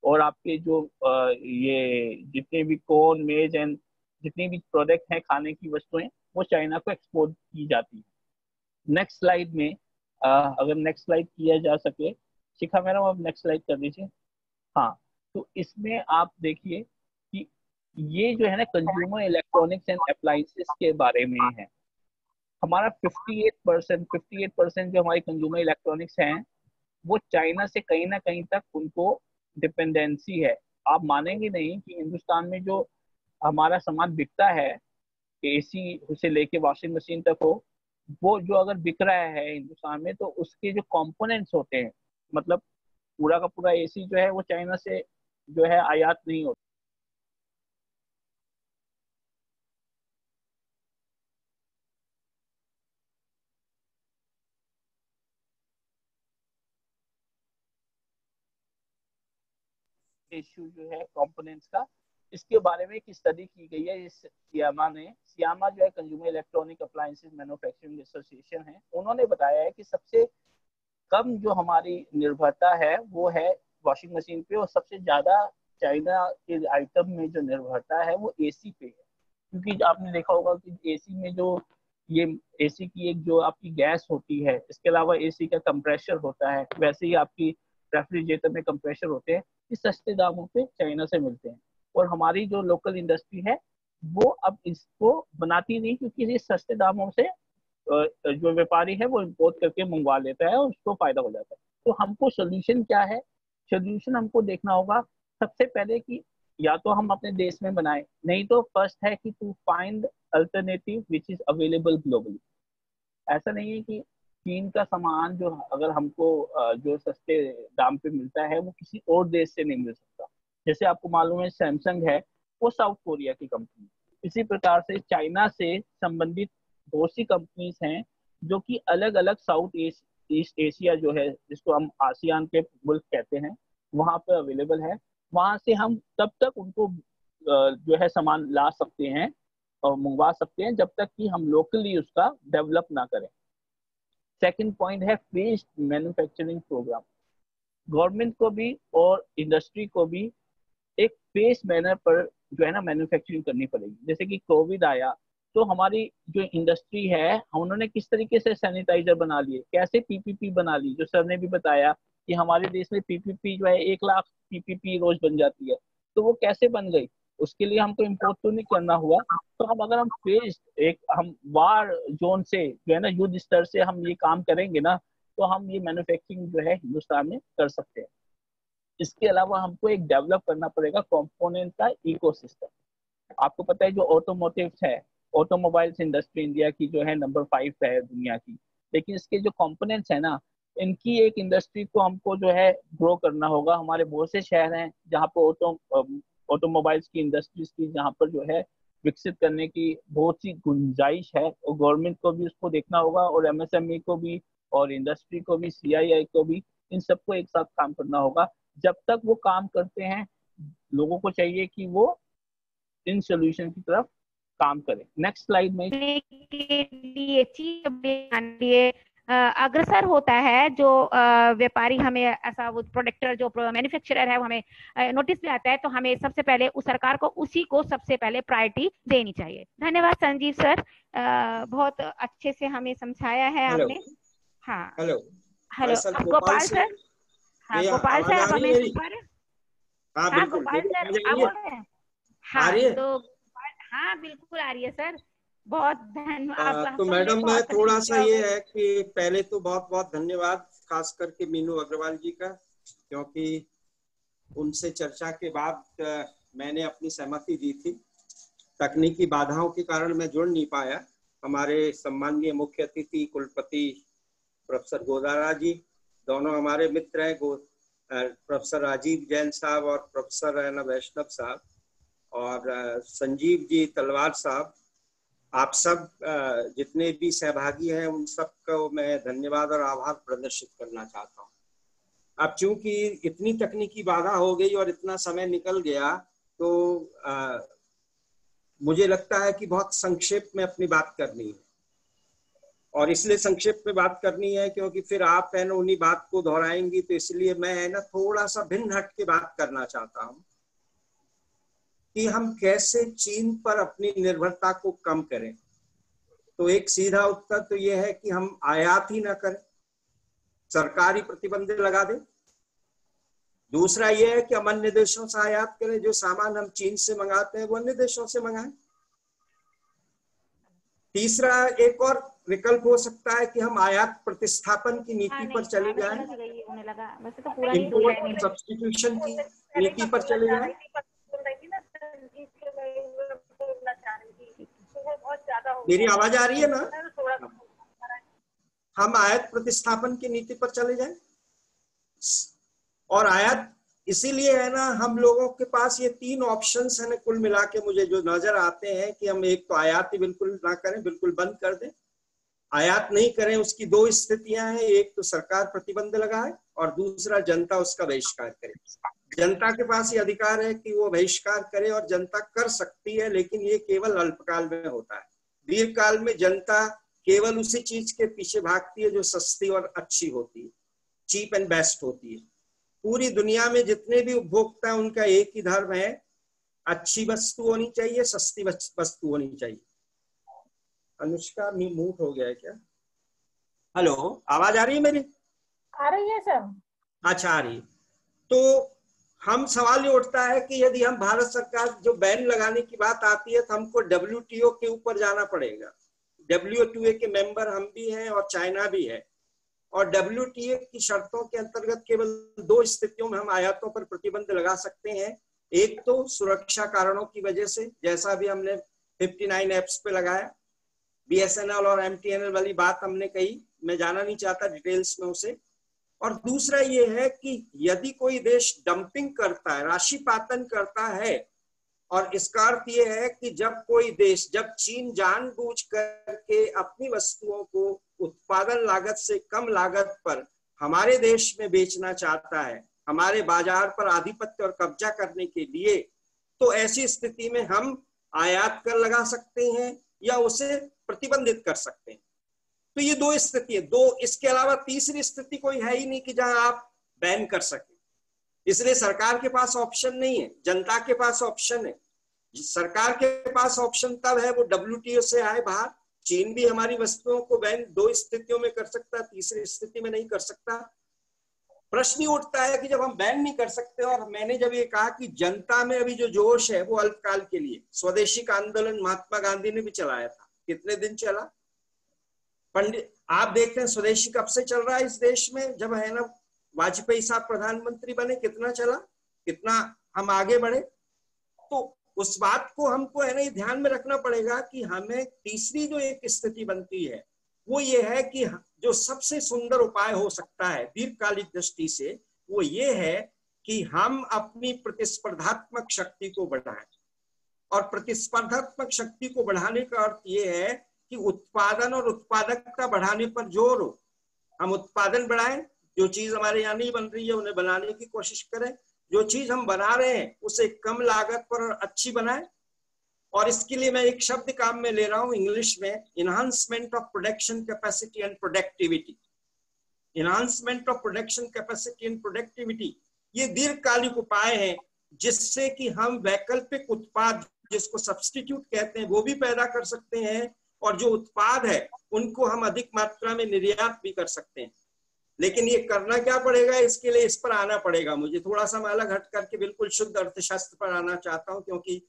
और आपके जो ये जितने भी कॉर्न मेज एंड जितनी भी प्रोडक्ट हैं खाने की वस्तुएं, वो चाइना को एक्सपोर्ट की जाती है। नेक्स्ट स्लाइड में अगर नेक्स्ट स्लाइड किया जा सके, शिखा मैडम अब नेक्स्ट स्लाइड कर दीजिए। हाँ, तो इसमें आप देखिए कि ये जो है ना कंज्यूमर इलेक्ट्रॉनिक्स एंड अप्लायंसेस के बारे में है। हमारा 58% जो हमारी कंज्यूमर इलेक्ट्रॉनिक्स हैं वो चाइना से कहीं ना कहीं तक उनको डिपेंडेंसी है। आप मानेंगे नहीं कि हिंदुस्तान में जो हमारा सामान बिकता है, एसी से लेके वॉशिंग मशीन तक हो, वो जो अगर बिक रहा है हिंदुस्तान में, तो उसके जो कंपोनेंट्स होते हैं, मतलब पूरा का पूरा एसी जो है वो चाइना से जो है आयात नहीं होता। इश्यू जो है कंपोनेंट्स का, इसके बारे में एक स्टडी की गई है इस सियामा ने। सियामा जो है consumer electronic appliances manufacturing association है, उन्होंने बताया है कि सबसे कम जो हमारी निर्भरता है वो है वॉशिंग मशीन पे, और सबसे ज्यादा चाइना के आइटम में जो निर्भरता है वो एसी पे है। क्योंकि आपने देखा होगा कि एसी में जो ये एसी की एक जो आपकी गैस होती है, इसके अलावा एसी का कंप्रेशर होता है, वैसे ही आपकी रेफ्रिजरेटर में कंप्रेशर होते हैं, ये सस्ते दामों पे चाइना से मिलते हैं। और हमारी जो लोकल इंडस्ट्री है वो अब इसको बनाती नहीं, क्योंकि ये सस्ते दामों से जो व्यापारी है वो इम्पोर्ट करके मंगवा लेता है और उसको फायदा हो जाता है। तो हमको सोल्यूशन क्या है? सोल्यूशन हमको देखना होगा सबसे पहले कि या तो हम अपने देश में बनाए, नहीं तो फर्स्ट है कि to find alternative which is available globally. ऐसा नहीं है कि चीन का सामान जो अगर हमको जो सस्ते दाम पे मिलता है वो किसी और देश से नहीं मिल सकता। जैसे आपको मालूम है सैमसंग है वो साउथ कोरिया की कंपनी, इसी प्रकार से चाइना से संबंधित बहुत सी कंपनीज हैं जो कि अलग अलग साउथ ईस्ट एशिया जो है, जिसको हम आसियान के मुल्क कहते हैं, वहाँ पे अवेलेबल है। वहाँ से हम तब तक उनको जो है सामान ला सकते हैं और मंगवा सकते हैं जब तक कि हम लोकली उसका डेवलप ना करें। सेकंड पॉइंट है फेस्ड मैन्युफैक्चरिंग प्रोग्राम। गवर्नमेंट को भी और इंडस्ट्री को भी एक फेस मैनर पर जो है ना मैन्युफैक्चरिंग करनी पड़ेगी। जैसे कि कोविड आया तो हमारी जो इंडस्ट्री है उन्होंने किस तरीके से सैनिटाइजर बना लिए, कैसे पीपीपी बना ली, जो सर ने भी बताया कि हमारे देश में पीपीपी जो है 1 लाख पीपीपी रोज बन जाती है, तो वो कैसे बन गई, उसके लिए हमको इम्पोर्ट तो नहीं करना हुआ। तो अगर हम फेस हम वार जोन से जो है ना युद्ध स्तर से हम ये काम करेंगे ना, तो हम ये मैन्युफैक्चरिंग जो है हिंदुस्तान में कर सकते हैं। इसके अलावा हमको एक डेवलप करना पड़ेगा कंपोनेंट का इकोसिस्टम। आपको पता है जो ऑटोमोटिव है, ऑटोमोबाइल्स इंडस्ट्री इंडिया की जो है नंबर 5 है दुनिया की, लेकिन इसके जो कंपोनेंट्स है ना, इनकी एक इंडस्ट्री को हमको जो है ग्रो करना होगा। हमारे बहुत से शहर हैं जहाँ पर ऑटोमोबाइल्स की इंडस्ट्रीज की जहाँ पर जो है विकसित करने की बहुत सी गुंजाइश है, और गवर्नमेंट को भी उसको देखना होगा, और एमएसएमई को भी, और इंडस्ट्री को भी, सीआईआई को भी, इन सबको एक साथ काम करना होगा। जब तक वो काम करते हैं, लोगों को चाहिए कि वो इन सोल्यूशन की तरफ काम करें। नेक्स्ट स्लाइड में अग्रसर होता है जो व्यापारी, हमें ऐसा वो प्रोडक्टर जो मैन्युफैक्चरर है वो हमें नोटिस पे आता है, तो हमें सबसे पहले उस सरकार को उसी को सबसे पहले प्रायोरिटी देनी चाहिए। धन्यवाद संजीव सर, बहुत अच्छे से हमें समझाया है आपने। हाँ हेलो गोपाल सर, हाँ गोपाल सर आप हमें सुन पा रहे हैं? हाँ गोपाल सर आप बोल रहे हैं? हाँ तो हाँ बिल्कुल आ रही है सर, बहुत धन्यवाद। तो मैडम मैं थोड़ा सा ये है कि पहले तो बहुत बहुत धन्यवाद खास करके मीनू अग्रवाल जी का, क्योंकि उनसे चर्चा के बाद मैंने अपनी सहमति दी थी। तकनीकी बाधाओं के कारण मैं जुड़ नहीं पाया। हमारे सम्माननीय मुख्य अतिथि कुलपति प्रोफेसर गोदारा जी, दोनों हमारे मित्र हैं, प्रोफेसर राजीव जैन साहब और प्रोफेसर वैष्णव साहब, और संजीव जी तलवार साहब, आप सब जितने भी सहभागी हैं उन सब को मैं धन्यवाद और आभार प्रदर्शित करना चाहता हूँ। अब चूंकि इतनी तकनीकी बाधा हो गई और इतना समय निकल गया, तो मुझे लगता है कि बहुत संक्षेप में अपनी बात करनी है, और इसलिए संक्षेप में बात करनी है क्योंकि फिर आप है ना उन्हीं बात को दोहराएंगी, तो इसलिए मैं है ना थोड़ा सा भिन्न हट के बात करना चाहता हूँ कि हम कैसे चीन पर अपनी निर्भरता को कम करें। तो एक सीधा उत्तर तो यह है कि हम आयात ही ना करें, सरकारी प्रतिबंध लगा दें। दूसरा यह है कि हम अन्य देशों से आयात करें, जो सामान हम चीन से मंगाते हैं वो अन्य देशों से मंगाएं। तीसरा एक और विकल्प हो सकता है कि हम आयात प्रतिस्थापन की नीति पर चले जाएं, इम्पोर्ट सब्स्टिट्यूशन की नीति पर चले जाएं। मेरी आवाज आ रही है ना? हम आयात प्रतिस्थापन की नीति पर चले जाएं, और आयात इसीलिए है ना हम लोगों के पास ये 3 ऑप्शंस है ना कुल मिला के मुझे जो नजर आते हैं कि हम एक तो आयात ही बिल्कुल ना करें, बिल्कुल बंद कर दें। आयात नहीं करें उसकी 2 स्थितियां हैं, एक तो सरकार प्रतिबंध लगाए और दूसरा जनता उसका बहिष्कार करे। जनता के पास ये अधिकार है कि वो बहिष्कार करे, और जनता कर सकती है, लेकिन ये केवल अल्पकाल में होता है। दीर्घ काल में जनता केवल उसी चीज के पीछे भागती है जो सस्ती और अच्छी होती है, चीप एंड बेस्ट होती है। पूरी दुनिया में जितने भी उपभोक्ता हैं उनका एक ही धर्म है, अच्छी वस्तु होनी चाहिए, सस्ती वस्तु होनी चाहिए। अनुष्का म्यूट हो गया है क्या? हेलो, आवाज आ रही है मेरी? आ रही है सर। अच्छा आ रही है। तो हम सवाल ये उठता है कि यदि हम भारत सरकार जो बैन लगाने की बात आती है तो हमको WTO के ऊपर जाना पड़ेगा। WTO के मेंबर हम भी हैं और चाइना भी है, और WTO की शर्तों के अंतर्गत केवल 2 स्थितियों में हम आयातों पर प्रतिबंध लगा सकते हैं। एक तो सुरक्षा कारणों की वजह से, जैसा भी हमने 59 एप्स पे लगाया, BSNL और MTNL वाली बात हमने कही, मैं जाना नहीं चाहता डिटेल्स में उसे। और दूसरा ये है कि यदि कोई देश डंपिंग करता है, राशिपातन करता है, और इसका अर्थ ये है कि जब कोई देश, जब चीन जानबूझ करके अपनी वस्तुओं को उत्पादन लागत से कम लागत पर हमारे देश में बेचना चाहता है, हमारे बाजार पर आधिपत्य और कब्जा करने के लिए, तो ऐसी स्थिति में हम आयात कर लगा सकते हैं या उसे प्रतिबंधित कर सकते हैं। तो ये 2 स्थिति है, 2, इसके अलावा तीसरी स्थिति कोई है ही नहीं कि जहां आप बैन कर सकें। इसलिए सरकार के पास ऑप्शन नहीं है, जनता के पास ऑप्शन है। सरकार के पास ऑप्शन तब है वो WTO से आए बाहर। चीन भी हमारी वस्तुओं को बैन 2 स्थितियों में कर सकता, तीसरी स्थिति में नहीं कर सकता। प्रश्न उठता है कि जब हम बैन नहीं कर सकते, और मैंने जब ये कहा कि जनता में अभी जो जोश है वो अल्पकाल के लिए, स्वदेशी का आंदोलन महात्मा गांधी ने भी चलाया था, कितने दिन चला? पंडित आप देखते हैं स्वदेशी कब से चल रहा है इस देश में, जब है ना वाजपेयी साहब प्रधानमंत्री बने, कितना चला, कितना हम आगे बढ़े। तो उस बात को हमको है ना ये ध्यान में रखना पड़ेगा कि हमें तीसरी जो एक स्थिति बनती है वो ये है कि जो सबसे सुंदर उपाय हो सकता है दीर्घकालिक दृष्टि से, वो ये है कि हम अपनी प्रतिस्पर्धात्मक शक्ति को बढ़ाएं। और प्रतिस्पर्धात्मक शक्ति को बढ़ाने का अर्थ ये है कि उत्पादन और उत्पादकता बढ़ाने पर जोर हो। हम उत्पादन बढ़ाएं, जो चीज हमारे यहाँ नहीं बन रही है उन्हें बनाने की कोशिश करें, जो चीज हम बना रहे हैं उसे कम लागत पर अच्छी बनाएं। और इसके लिए मैं एक शब्द काम में ले रहा हूं इंग्लिश में, enhancement of production capacity and productivity. Enhancement of production capacity and productivity ये दीर्घकालिक उपाय है जिससे कि हम वैकल्पिक उत्पाद, जिसको सब्स्टिट्यूट कहते हैं, वो भी पैदा कर सकते हैं, और जो उत्पाद है उनको हम अधिक मात्रा में निर्यात भी कर सकते हैं। लेकिन ये करना क्या पड़ेगा, इसके लिए इस पर आना पड़ेगा। मुझे थोड़ा सा मैं अलग हट करके बिल्कुल शुद्ध अर्थशास्त्र पर आना चाहता हूं, क्योंकि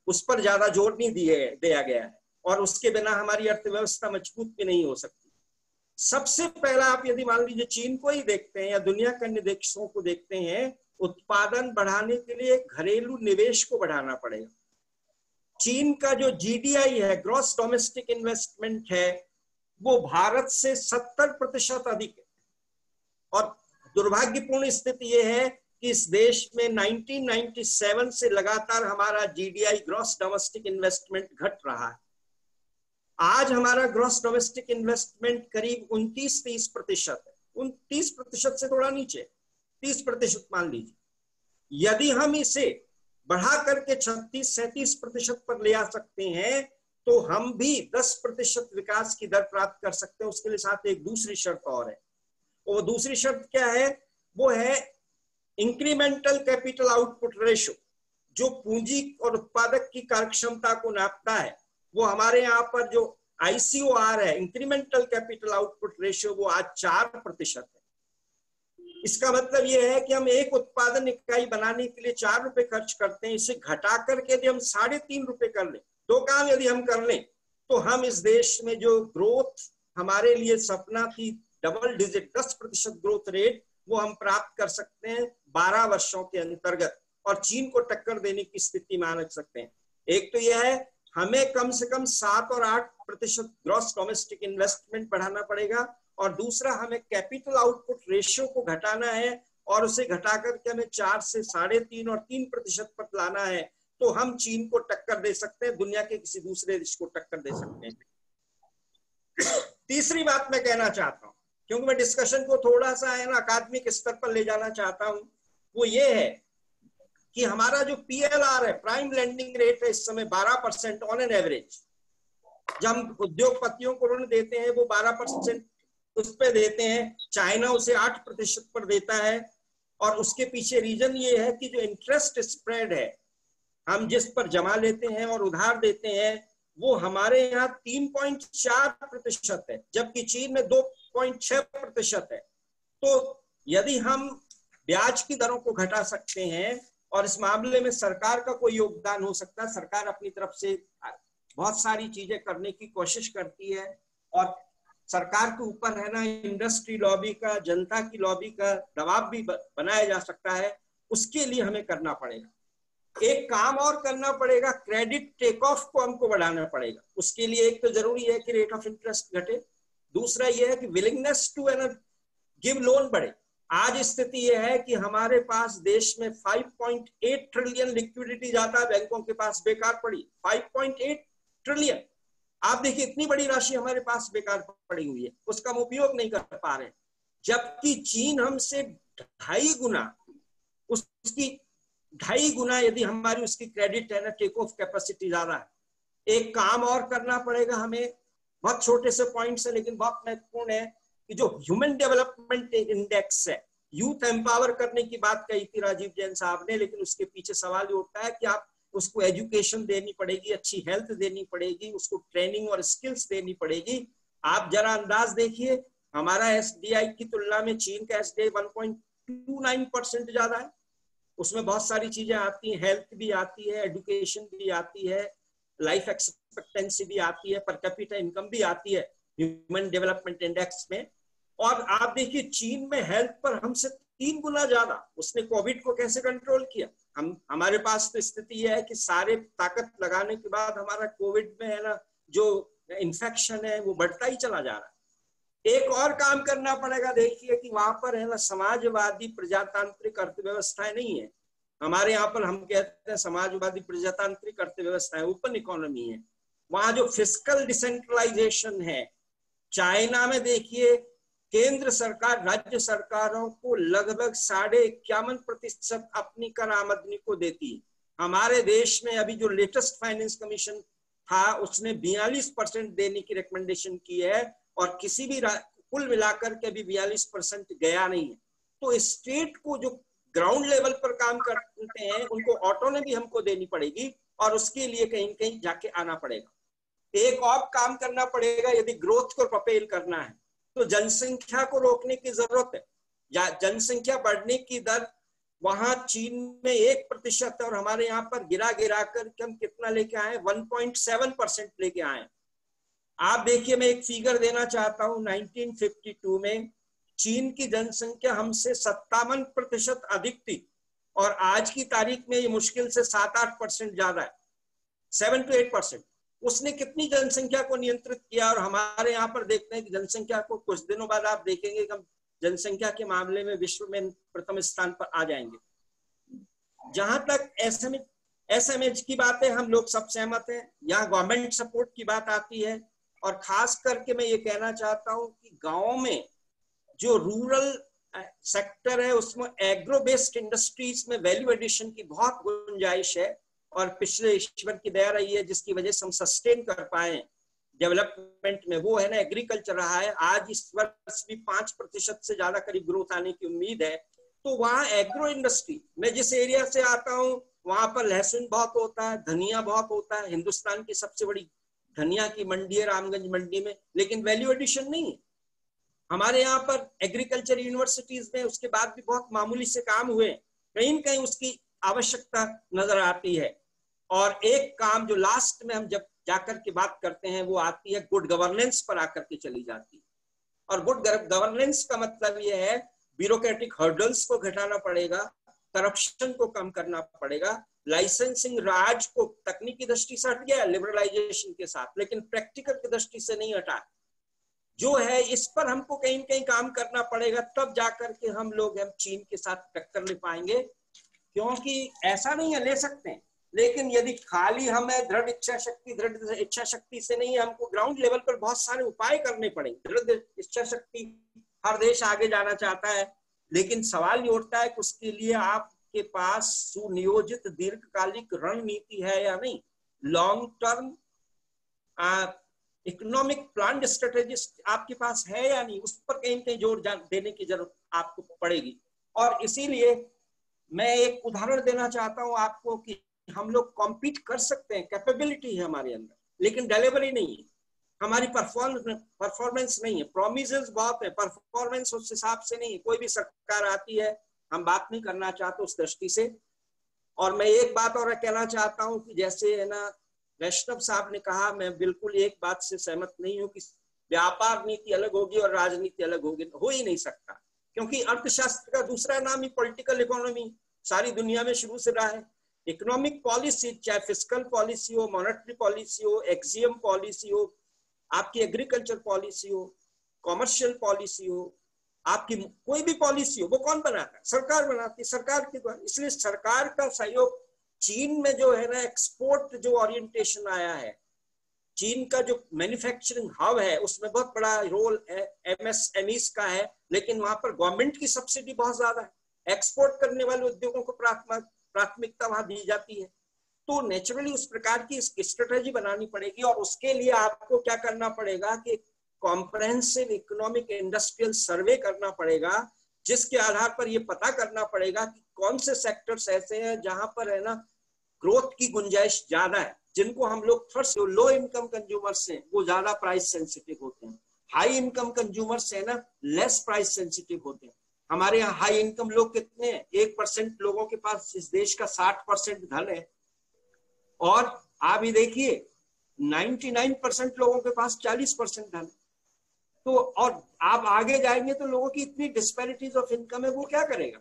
उस पर ज्यादा जोर नहीं दिया गया है, और उसके बिना हमारी अर्थव्यवस्था मजबूत भी नहीं हो सकती। सबसे पहला आप यदि मान लीजिए चीन को ही देखते हैं या दुनिया के अन्य देशों को देखते हैं, उत्पादन बढ़ाने के लिए घरेलू निवेश को बढ़ाना पड़ेगा। चीन का जो GDI है, ग्रॉस डोमेस्टिक इन्वेस्टमेंट है, वो भारत से 70% अधिक है। और दुर्भाग्यपूर्ण स्थिति ये है कि इस देश में 1997 से लगातार हमारा GDI ग्रॉस डोमेस्टिक इन्वेस्टमेंट घट रहा है। आज हमारा ग्रॉस डोमेस्टिक इन्वेस्टमेंट करीब 29-30% है, 29% से थोड़ा नीचे, 30% मान लीजिए। यदि हम इसे बढ़ा करके 36-37% पर ले आ सकते हैं तो हम भी 10% विकास की दर प्राप्त कर सकते हैं। उसके लिए साथ एक दूसरी शर्त और है, वो दूसरी शर्त क्या है, वो है इंक्रीमेंटल कैपिटल आउटपुट रेशियो, जो पूंजी और उत्पादक की कार्यक्षमता को नापता है। वो हमारे यहाँ पर जो ICOR है, इंक्रीमेंटल कैपिटल आउटपुट रेशियो, वो आज 4% है। इसका मतलब ये है कि हम एक उत्पादन इकाई बनाने के लिए 4 रुपए खर्च करते हैं, इसे घटा करके यदि हम 3.5 रुपए कर लें, 2 काम यदि हम कर लें, तो हम इस देश में जो ग्रोथ हमारे लिए सपना थी, डबल डिजिट 10% ग्रोथ रेट, वो हम प्राप्त कर सकते हैं 12 वर्षों के अंतर्गत, और चीन को टक्कर देने की स्थिति मान सकते हैं। एक तो यह है हमें कम से कम 7 और 8% ग्रॉस डोमेस्टिक इन्वेस्टमेंट बढ़ाना पड़ेगा, और दूसरा हमें कैपिटल आउटपुट रेशियो को घटाना है, और उसे घटा करके हमें 4 से 3.5 और 3% पर लाना है। तो हम चीन को टक्कर दे सकते हैं, दुनिया के किसी दूसरे देश को टक्कर दे सकते हैं। तीसरी बात मैं कहना चाहता हूं, क्योंकि मैं डिस्कशन को थोड़ा सा है ना अकादमिक स्तर पर ले जाना चाहता हूं, वो ये है कि हमारा जो PLR है, प्राइम लेंडिंग रेट है, इस समय 12% ऑन एन एवरेज। जब हम उद्योगपतियों को ऋण देते हैं वो 12% उस पे देते हैं, चाइना उसे 8% पर देता है। और उसके पीछे रीजन ये है कि जो इंटरेस्ट स्प्रेड है, हम जिस पर जमा लेते हैं और उधार देते हैं, वो हमारे यहाँ 3.4% है, जबकि चीन में 2.6% है। तो यदि हम ब्याज की दरों को घटा सकते हैं, और इस मामले में सरकार का कोई योगदान हो सकता है, सरकार अपनी तरफ से बहुत सारी चीजें करने की कोशिश करती है, और सरकार के ऊपर है ना इंडस्ट्री लॉबी का, जनता की लॉबी का दबाव भी बनाया जा सकता है। उसके लिए हमें करना पड़ेगा, एक काम और करना पड़ेगा, क्रेडिट टेक ऑफ को हमको बढ़ाना पड़ेगा। उसके लिए एक तो जरूरी है कि रेट ऑफ इंटरेस्ट घटे, दूसरा यह है कि विलिंगनेस टू गिव लोन बढ़े। आज स्थिति यह है कि हमारे पास देश में 5.8 ट्रिलियन लिक्विडिटी जाता है बैंकों के पास बेकार पड़ी, 5.8 ट्रिलियन। आप देखिए इतनी बड़ी राशि हमारे पास बेकार पड़ी हुई है, उसका हम उपयोग नहीं कर पा रहे, जबकि चीन हमसे 2.5 गुना, उसकी 2.5 गुना यदि हमारी उसकी क्रेडिट है ना टेक ऑफ कैपेसिटी ज्यादा है। एक काम और करना पड़ेगा हमें, बहुत छोटे से पॉइंट्स है लेकिन बहुत महत्वपूर्ण है, कि जो ह्यूमन डेवलपमेंट इंडेक्स है यूथ एम्पावर करने की बात कही थी राजीव जैन साहब ने, लेकिन उसके पीछे सवाल ये उठता है कि आप उसको एजुकेशन देनी पड़ेगी, अच्छी हेल्थ देनी पड़ेगी, उसको ट्रेनिंग और स्किल्स देनी पड़ेगी। आप जरा अंदाज देखिए, हमारा एसडीआई की तुलना में चीन का एसडीआई 1.29% ज्यादा है। उसमें बहुत सारी चीजें आती हैं, हेल्थ भी आती है, एजुकेशन भी आती है, लाइफ एक्सपेक्टेंसी भी आती है, पर कैपिटा इनकम भी आती है ह्यूमन डेवलपमेंट इंडेक्स में। और आप देखिए चीन में हेल्थ पर हमसे 3 गुना ज्यादा। उसने कोविड को कैसे कंट्रोल किया? हमारे पास तो स्थिति यह है कि सारे ताकत लगाने के बाद हमारा कोविड में है ना जो इन्फेक्शन है वो बढ़ता ही चला जा रहा है। एक और काम करना पड़ेगा, देखिए कि वहां पर है ना समाजवादी प्रजातांत्रिक अर्थव्यवस्थाएं नहीं है। हमारे यहाँ पर हम कहते हैं समाजवादी प्रजातांत्रिक अर्थव्यवस्था है, ओपन इकोनॉमी है। वहां जो फिस्कल डिसेंट्रलाइजेशन है, चाइना में देखिए केंद्र सरकार राज्य सरकारों को लगभग 51.5% अपनी कर आमदनी को देती है। हमारे देश में अभी जो लेटेस्ट फाइनेंस कमीशन था उसने 42% देने की रिकमेंडेशन की है, और किसी भी कुल मिलाकर के अभी 42% गया नहीं है। तो स्टेट को जो ग्राउंड लेवल पर काम करते हैं उनको ऑटोनॉमी हमको देनी पड़ेगी, और उसके लिए कहीं कहीं जाके आना पड़ेगा। एक और काम करना पड़ेगा, यदि ग्रोथ को प्रोपेल करना है तो जनसंख्या को रोकने की जरूरत है। या जनसंख्या बढ़ने की दर वहां चीन में 1% और हमारे यहाँ पर गिरा कर हम कितना लेके आए, 1.7% लेके आए। आप देखिए, मैं एक फिगर देना चाहता हूं, 1952 में चीन की जनसंख्या हमसे 57% अधिक थी, और आज की तारीख में ये मुश्किल से 7-8% ज्यादा है, 7 to 8%। उसने कितनी जनसंख्या को नियंत्रित किया, और हमारे यहाँ पर देखते हैं कि जनसंख्या को कुछ दिनों बाद आप देखेंगे कि हम जनसंख्या के मामले में विश्व में प्रथम स्थान पर आ जाएंगे। जहां तक एसएमएच की बात है, हम लोग सब सहमत हैं। यहाँ गवर्नमेंट सपोर्ट की बात आती है, और खास करके मैं ये कहना चाहता हूं कि गांवों में जो रूरल सेक्टर है उसमें एग्रो बेस्ड इंडस्ट्रीज में वैल्यू एडिशन की बहुत गुंजाइश है, और पिछले ईश्वर की दया रही है जिसकी वजह से हम सस्टेन कर पाए डेवलपमेंट में, वो है ना एग्रीकल्चर रहा है। आज इस वर्ष भी 5% से ज्यादा करीब ग्रोथ आने की उम्मीद है। तो वहाँ एग्रो इंडस्ट्री, मैं जिस एरिया से आता हूँ वहां पर लहसुन बहुत होता है, धनिया बहुत होता है, हिंदुस्तान की सबसे बड़ी धनिया की मंडी है रामगंज मंडी में, लेकिन वैल्यू एडिशन नहीं है। हमारे यहाँ पर एग्रीकल्चर यूनिवर्सिटीज में उसके बाद भी बहुत मामूली से काम हुए, कहीं न कहीं उसकी आवश्यकता नजर आती है। और एक काम जो लास्ट में हम जब जाकर के बात करते हैं वो आती है गुड गवर्नेंस पर आकर के चली जाती है। और गुड गवर्नेंस का मतलब ये है ब्यूरोक्रेटिक हर्डल्स को घटाना पड़ेगा, करप्शन को कम करना पड़ेगा, लाइसेंसिंग राज को तकनीकी दृष्टि से हट गया लिबरलाइजेशन के साथ, लेकिन प्रैक्टिकल की दृष्टि से नहीं हटा जो है। इस पर हमको कहीं न कहीं काम करना पड़ेगा, तब जाकर के हम चीन के साथ टक्कर ले पाएंगे। क्योंकि ऐसा नहीं है, ले सकते हैं, लेकिन यदि खाली हमें दृढ़ इच्छा शक्ति से नहीं, हमको ग्राउंड लेवल पर बहुत सारे उपाय करने पड़ेंगे। दृढ़ इच्छा शक्ति, हर देश आगे जाना चाहता है, लेकिन सवाल ये उठता है कि उसके लिए आपके पास सुनियोजित दीर्घकालिक रणनीति है या नहीं, long term economic plan strategy आपके पास है या नहीं, उस पर कहीं कहीं जोर देने की जरूरत आपको पड़ेगी। और इसीलिए मैं एक उदाहरण देना चाहता हूं आपको कि हम लोग कॉम्पीट कर सकते हैं, कैपेबिलिटी है हमारे अंदर, लेकिन डिलीवरी नहीं है, हमारी परफॉर्मेंस नहीं है। प्रोमिसेस बहुत है, परफॉर्मेंस उस हिसाब से नहीं है। कोई भी सरकार आती है, हम बात नहीं करना चाहते उस दृष्टि से। और मैं एक बात और कहना चाहता हूं कि जैसे है ना वैष्णव साहब ने कहा, मैं बिल्कुल एक बात से सहमत नहीं हूं कि व्यापार नीति अलग होगी और राजनीति अलग होगी, हो ही नहीं सकता, क्योंकि अर्थशास्त्र का दूसरा नाम ही पॉलिटिकल इकोनॉमी सारी दुनिया में शुरू से रहा है। इकोनॉमिक पॉलिसी, चाहे फिस्कल पॉलिसी हो, मॉनेटरी पॉलिसी हो, एक्सियम पॉलिसी हो, आपकी एग्रीकल्चर पॉलिसी हो, कॉमर्शियल पॉलिसी हो, आपकी कोई भी पॉलिसी हो, वो कौन बनाता है? सरकार बनाती है, सरकार के द्वारा। इसलिए सरकार का सहयोग, चीन में जो है ना एक्सपोर्ट जो ओरिएंटेशन आया है, चीन का जो मैन्युफैक्चरिंग हब है उसमें बहुत बड़ा रोल एमएसएमईज का है, लेकिन वहां पर गवर्नमेंट की सब्सिडी बहुत ज्यादा है, एक्सपोर्ट करने वाले उद्योगों को प्राथमिकता वहां दी जाती है। तो नेचुरली उस प्रकार की स्ट्रेटेजी बनानी पड़ेगी, और उसके लिए आपको क्या करना पड़ेगा कि कॉम्प्रहेंसिव इकोनॉमिक इंडस्ट्रियल सर्वे करना पड़ेगा जिसके आधार पर ये पता करना पड़ेगा कि कौन से सेक्टर्स ऐसे हैं जहां पर है ना ग्रोथ की गुंजाइश ज्यादा है, जिनको हम लोग फर्स्ट, जो लो इनकम कंज्यूमर्स हैं वो ज्यादा प्राइस सेंसिटिव होते हैं, हाई इनकम कंज्यूमर्स है ना लेस प्राइस सेंसिटिव होते हैं। हमारे यहाँ हाई इनकम लोग कितने हैं? 1% लोगों के पास इस देश का 60% धन है, और आप ही देखिए 99% लोगों के पास 40% धन है। तो और आप आगे जाएंगे तो लोगों की इतनी डिस्पैरिटीज ऑफ इनकम है, वो क्या करेगा?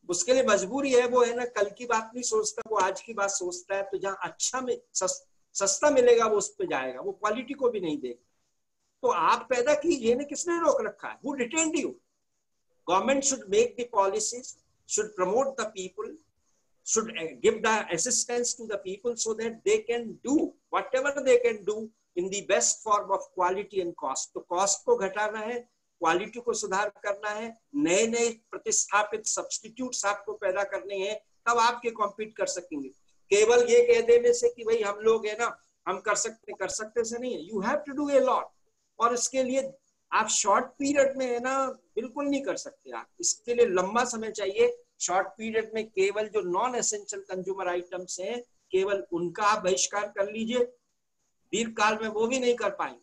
उसके लिए मजबूरी है, वो है ना कल की बात नहीं सोचता, वो आज की बात सोचता है। तो जहां अच्छा में सस्ता मिलेगा वो उस पर जाएगा, वो क्वालिटी को भी नहीं देगा। तो आप पैदा कीजिए ना, किसने रोक रखा है? Who detained you? Government should make the policies, should promote the people, should give the assistance to the people so that they can do whatever they can do in the best form of quality and cost. तो cost को घटाना है, quality को सुधार करना है, नए नए प्रतिस्थापित सब्स्टिट्यूट्स आपको पैदा करने हैं, तब आपके कॉम्पीट कर सकेंगे। केवल ये कह देने से कि भाई हम लोग है ना हम कर सकते से नहीं है। You have to do a lot, और इसके लिए आप शॉर्ट पीरियड में है ना बिल्कुल नहीं कर सकते। आप इसके लिए लंबा समय चाहिए। शॉर्ट पीरियड में केवल जो नॉन एसेंशियल कंज्यूमर आइटम्स हैं केवल उनका आप बहिष्कार कर लीजिए, दीर्घ काल में वो भी नहीं कर पाएंगे।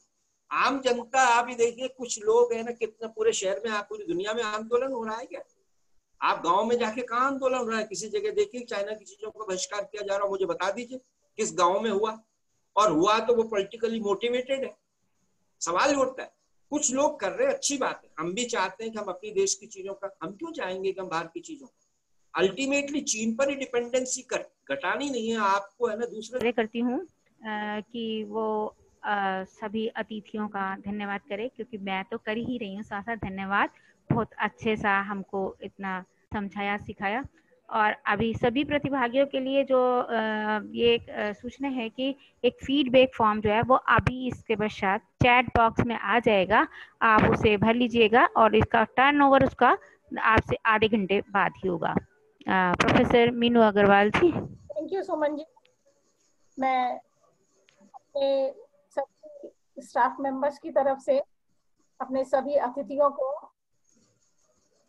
आम जनता, आप ही देखिए कुछ लोग है ना, कितना पूरे शहर में, आप पूरी दुनिया में आंदोलन हो रहा है क्या? आप गांव में जाके कहाँ आंदोलन हो रहा है? किसी जगह देखिए चाइना की चीजों का बहिष्कार किया जा रहा है, मुझे बता दीजिए किस गाँव में हुआ, और हुआ तो वो पॉलिटिकली मोटिवेटेड है। सवाल उठता है, कुछ लोग कर रहे हैं, अच्छी बात है, हम भी चाहते हैं कि हम अपनी देश की चीजों का, हम क्यों चाहेंगे कि हम बाहर की चीजों का, अल्टीमेटली चीन पर ही डिपेंडेंसी घटानी नहीं है आपको, है ना। दूसरे करती हूँ कि वो सभी अतिथियों का धन्यवाद करे, क्योंकि मैं तो कर ही रही हूँ, साथ साथ धन्यवाद, बहुत अच्छे सा हमको इतना समझाया सिखाया। और अभी सभी प्रतिभागियों के लिए जो ये सूचना है कि एक फीडबैक फॉर्म जो है वो अभी इसके पश्चात चैट बॉक्स में आ जाएगा, आप उसे भर लीजिएगा और इसका टर्नओवर उसका आपसे आधे घंटे बाद ही होगा। Professor Meenu Agarwal ji. Thank you Suman ji. मैं अपने सभी स्टाफ मेंबर्स की तरफ से अपने सभी अतिथियों को,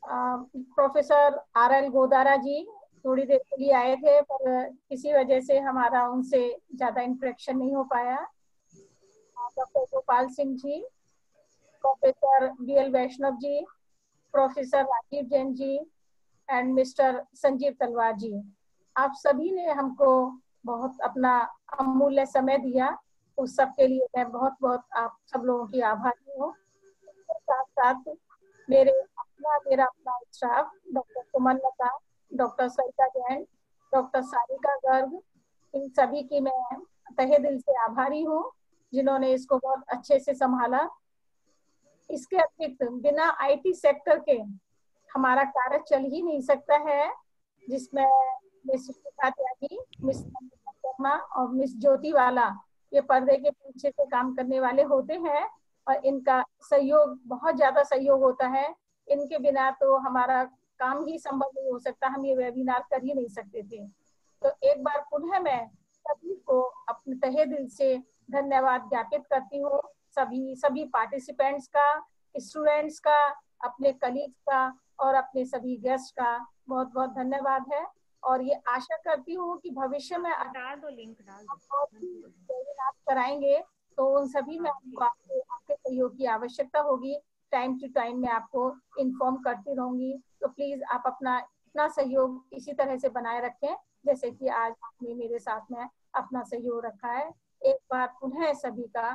प्रोफेसर RL गोदारा जी थोड़ी देर के लिए आए थे पर किसी वजह से हमारा उनसे ज्यादा इंटरेक्शन नहीं हो पाया। Doctor Gopal Singh ji, professor BL Vaishnav ji, professor Rajiv Jain ji and mister Sanjeev Talwar ji, आप सभी ने हमको बहुत अपना अमूल्य समय दिया, उस सब के लिए मैं बहुत बहुत आप सब लोगों की आभारी हूँ। साथ साथ मेरा अपना स्टाफ, डॉक्टर सुमन लता, डॉक्टर सरिता जैन, डॉक्टर सारिका गर्ग, इन सभी की मैं तहे दिल से आभारी हूँ जिन्होंने इसको बहुत अच्छे से संभाला। इसके अतिरिक्त बिना IT सेक्टर के हमारा कार्य चल ही नहीं सकता है, जिसमें मिस सुष्मिता त्यागी, मिस शर्मा और मिस ज्योति वाला ये पर्दे के पीछे से काम करने वाले होते हैं और इनका सहयोग, बहुत ज्यादा सहयोग होता है। इनके बिना तो हमारा काम ही संभव नहीं हो सकता, हम ये वेबिनार कर ही नहीं सकते थे। तो एक बार पुनः मैं सभी को अपने तहे दिल से धन्यवाद ज्ञापित करती हूँ, सभी पार्टिसिपेंट्स का, स्टूडेंट्स का, अपने कलीग्स का और अपने सभी गेस्ट का बहुत बहुत धन्यवाद है। और ये आशा करती हूँ कि भविष्य में डाल दो लिंक, डाल दो कराएंगे तो उन सभी में आपके सहयोग की आवश्यकता होगी। टाइम टू टाइम मैं आपको इन्फॉर्म करती रहूंगी, तो प्लीज आप अपना इतना सहयोग इसी तरह से बनाए रखें जैसे कि आज आपने मेरे साथ में अपना सहयोग रखा है। एक बार पुनः सभी का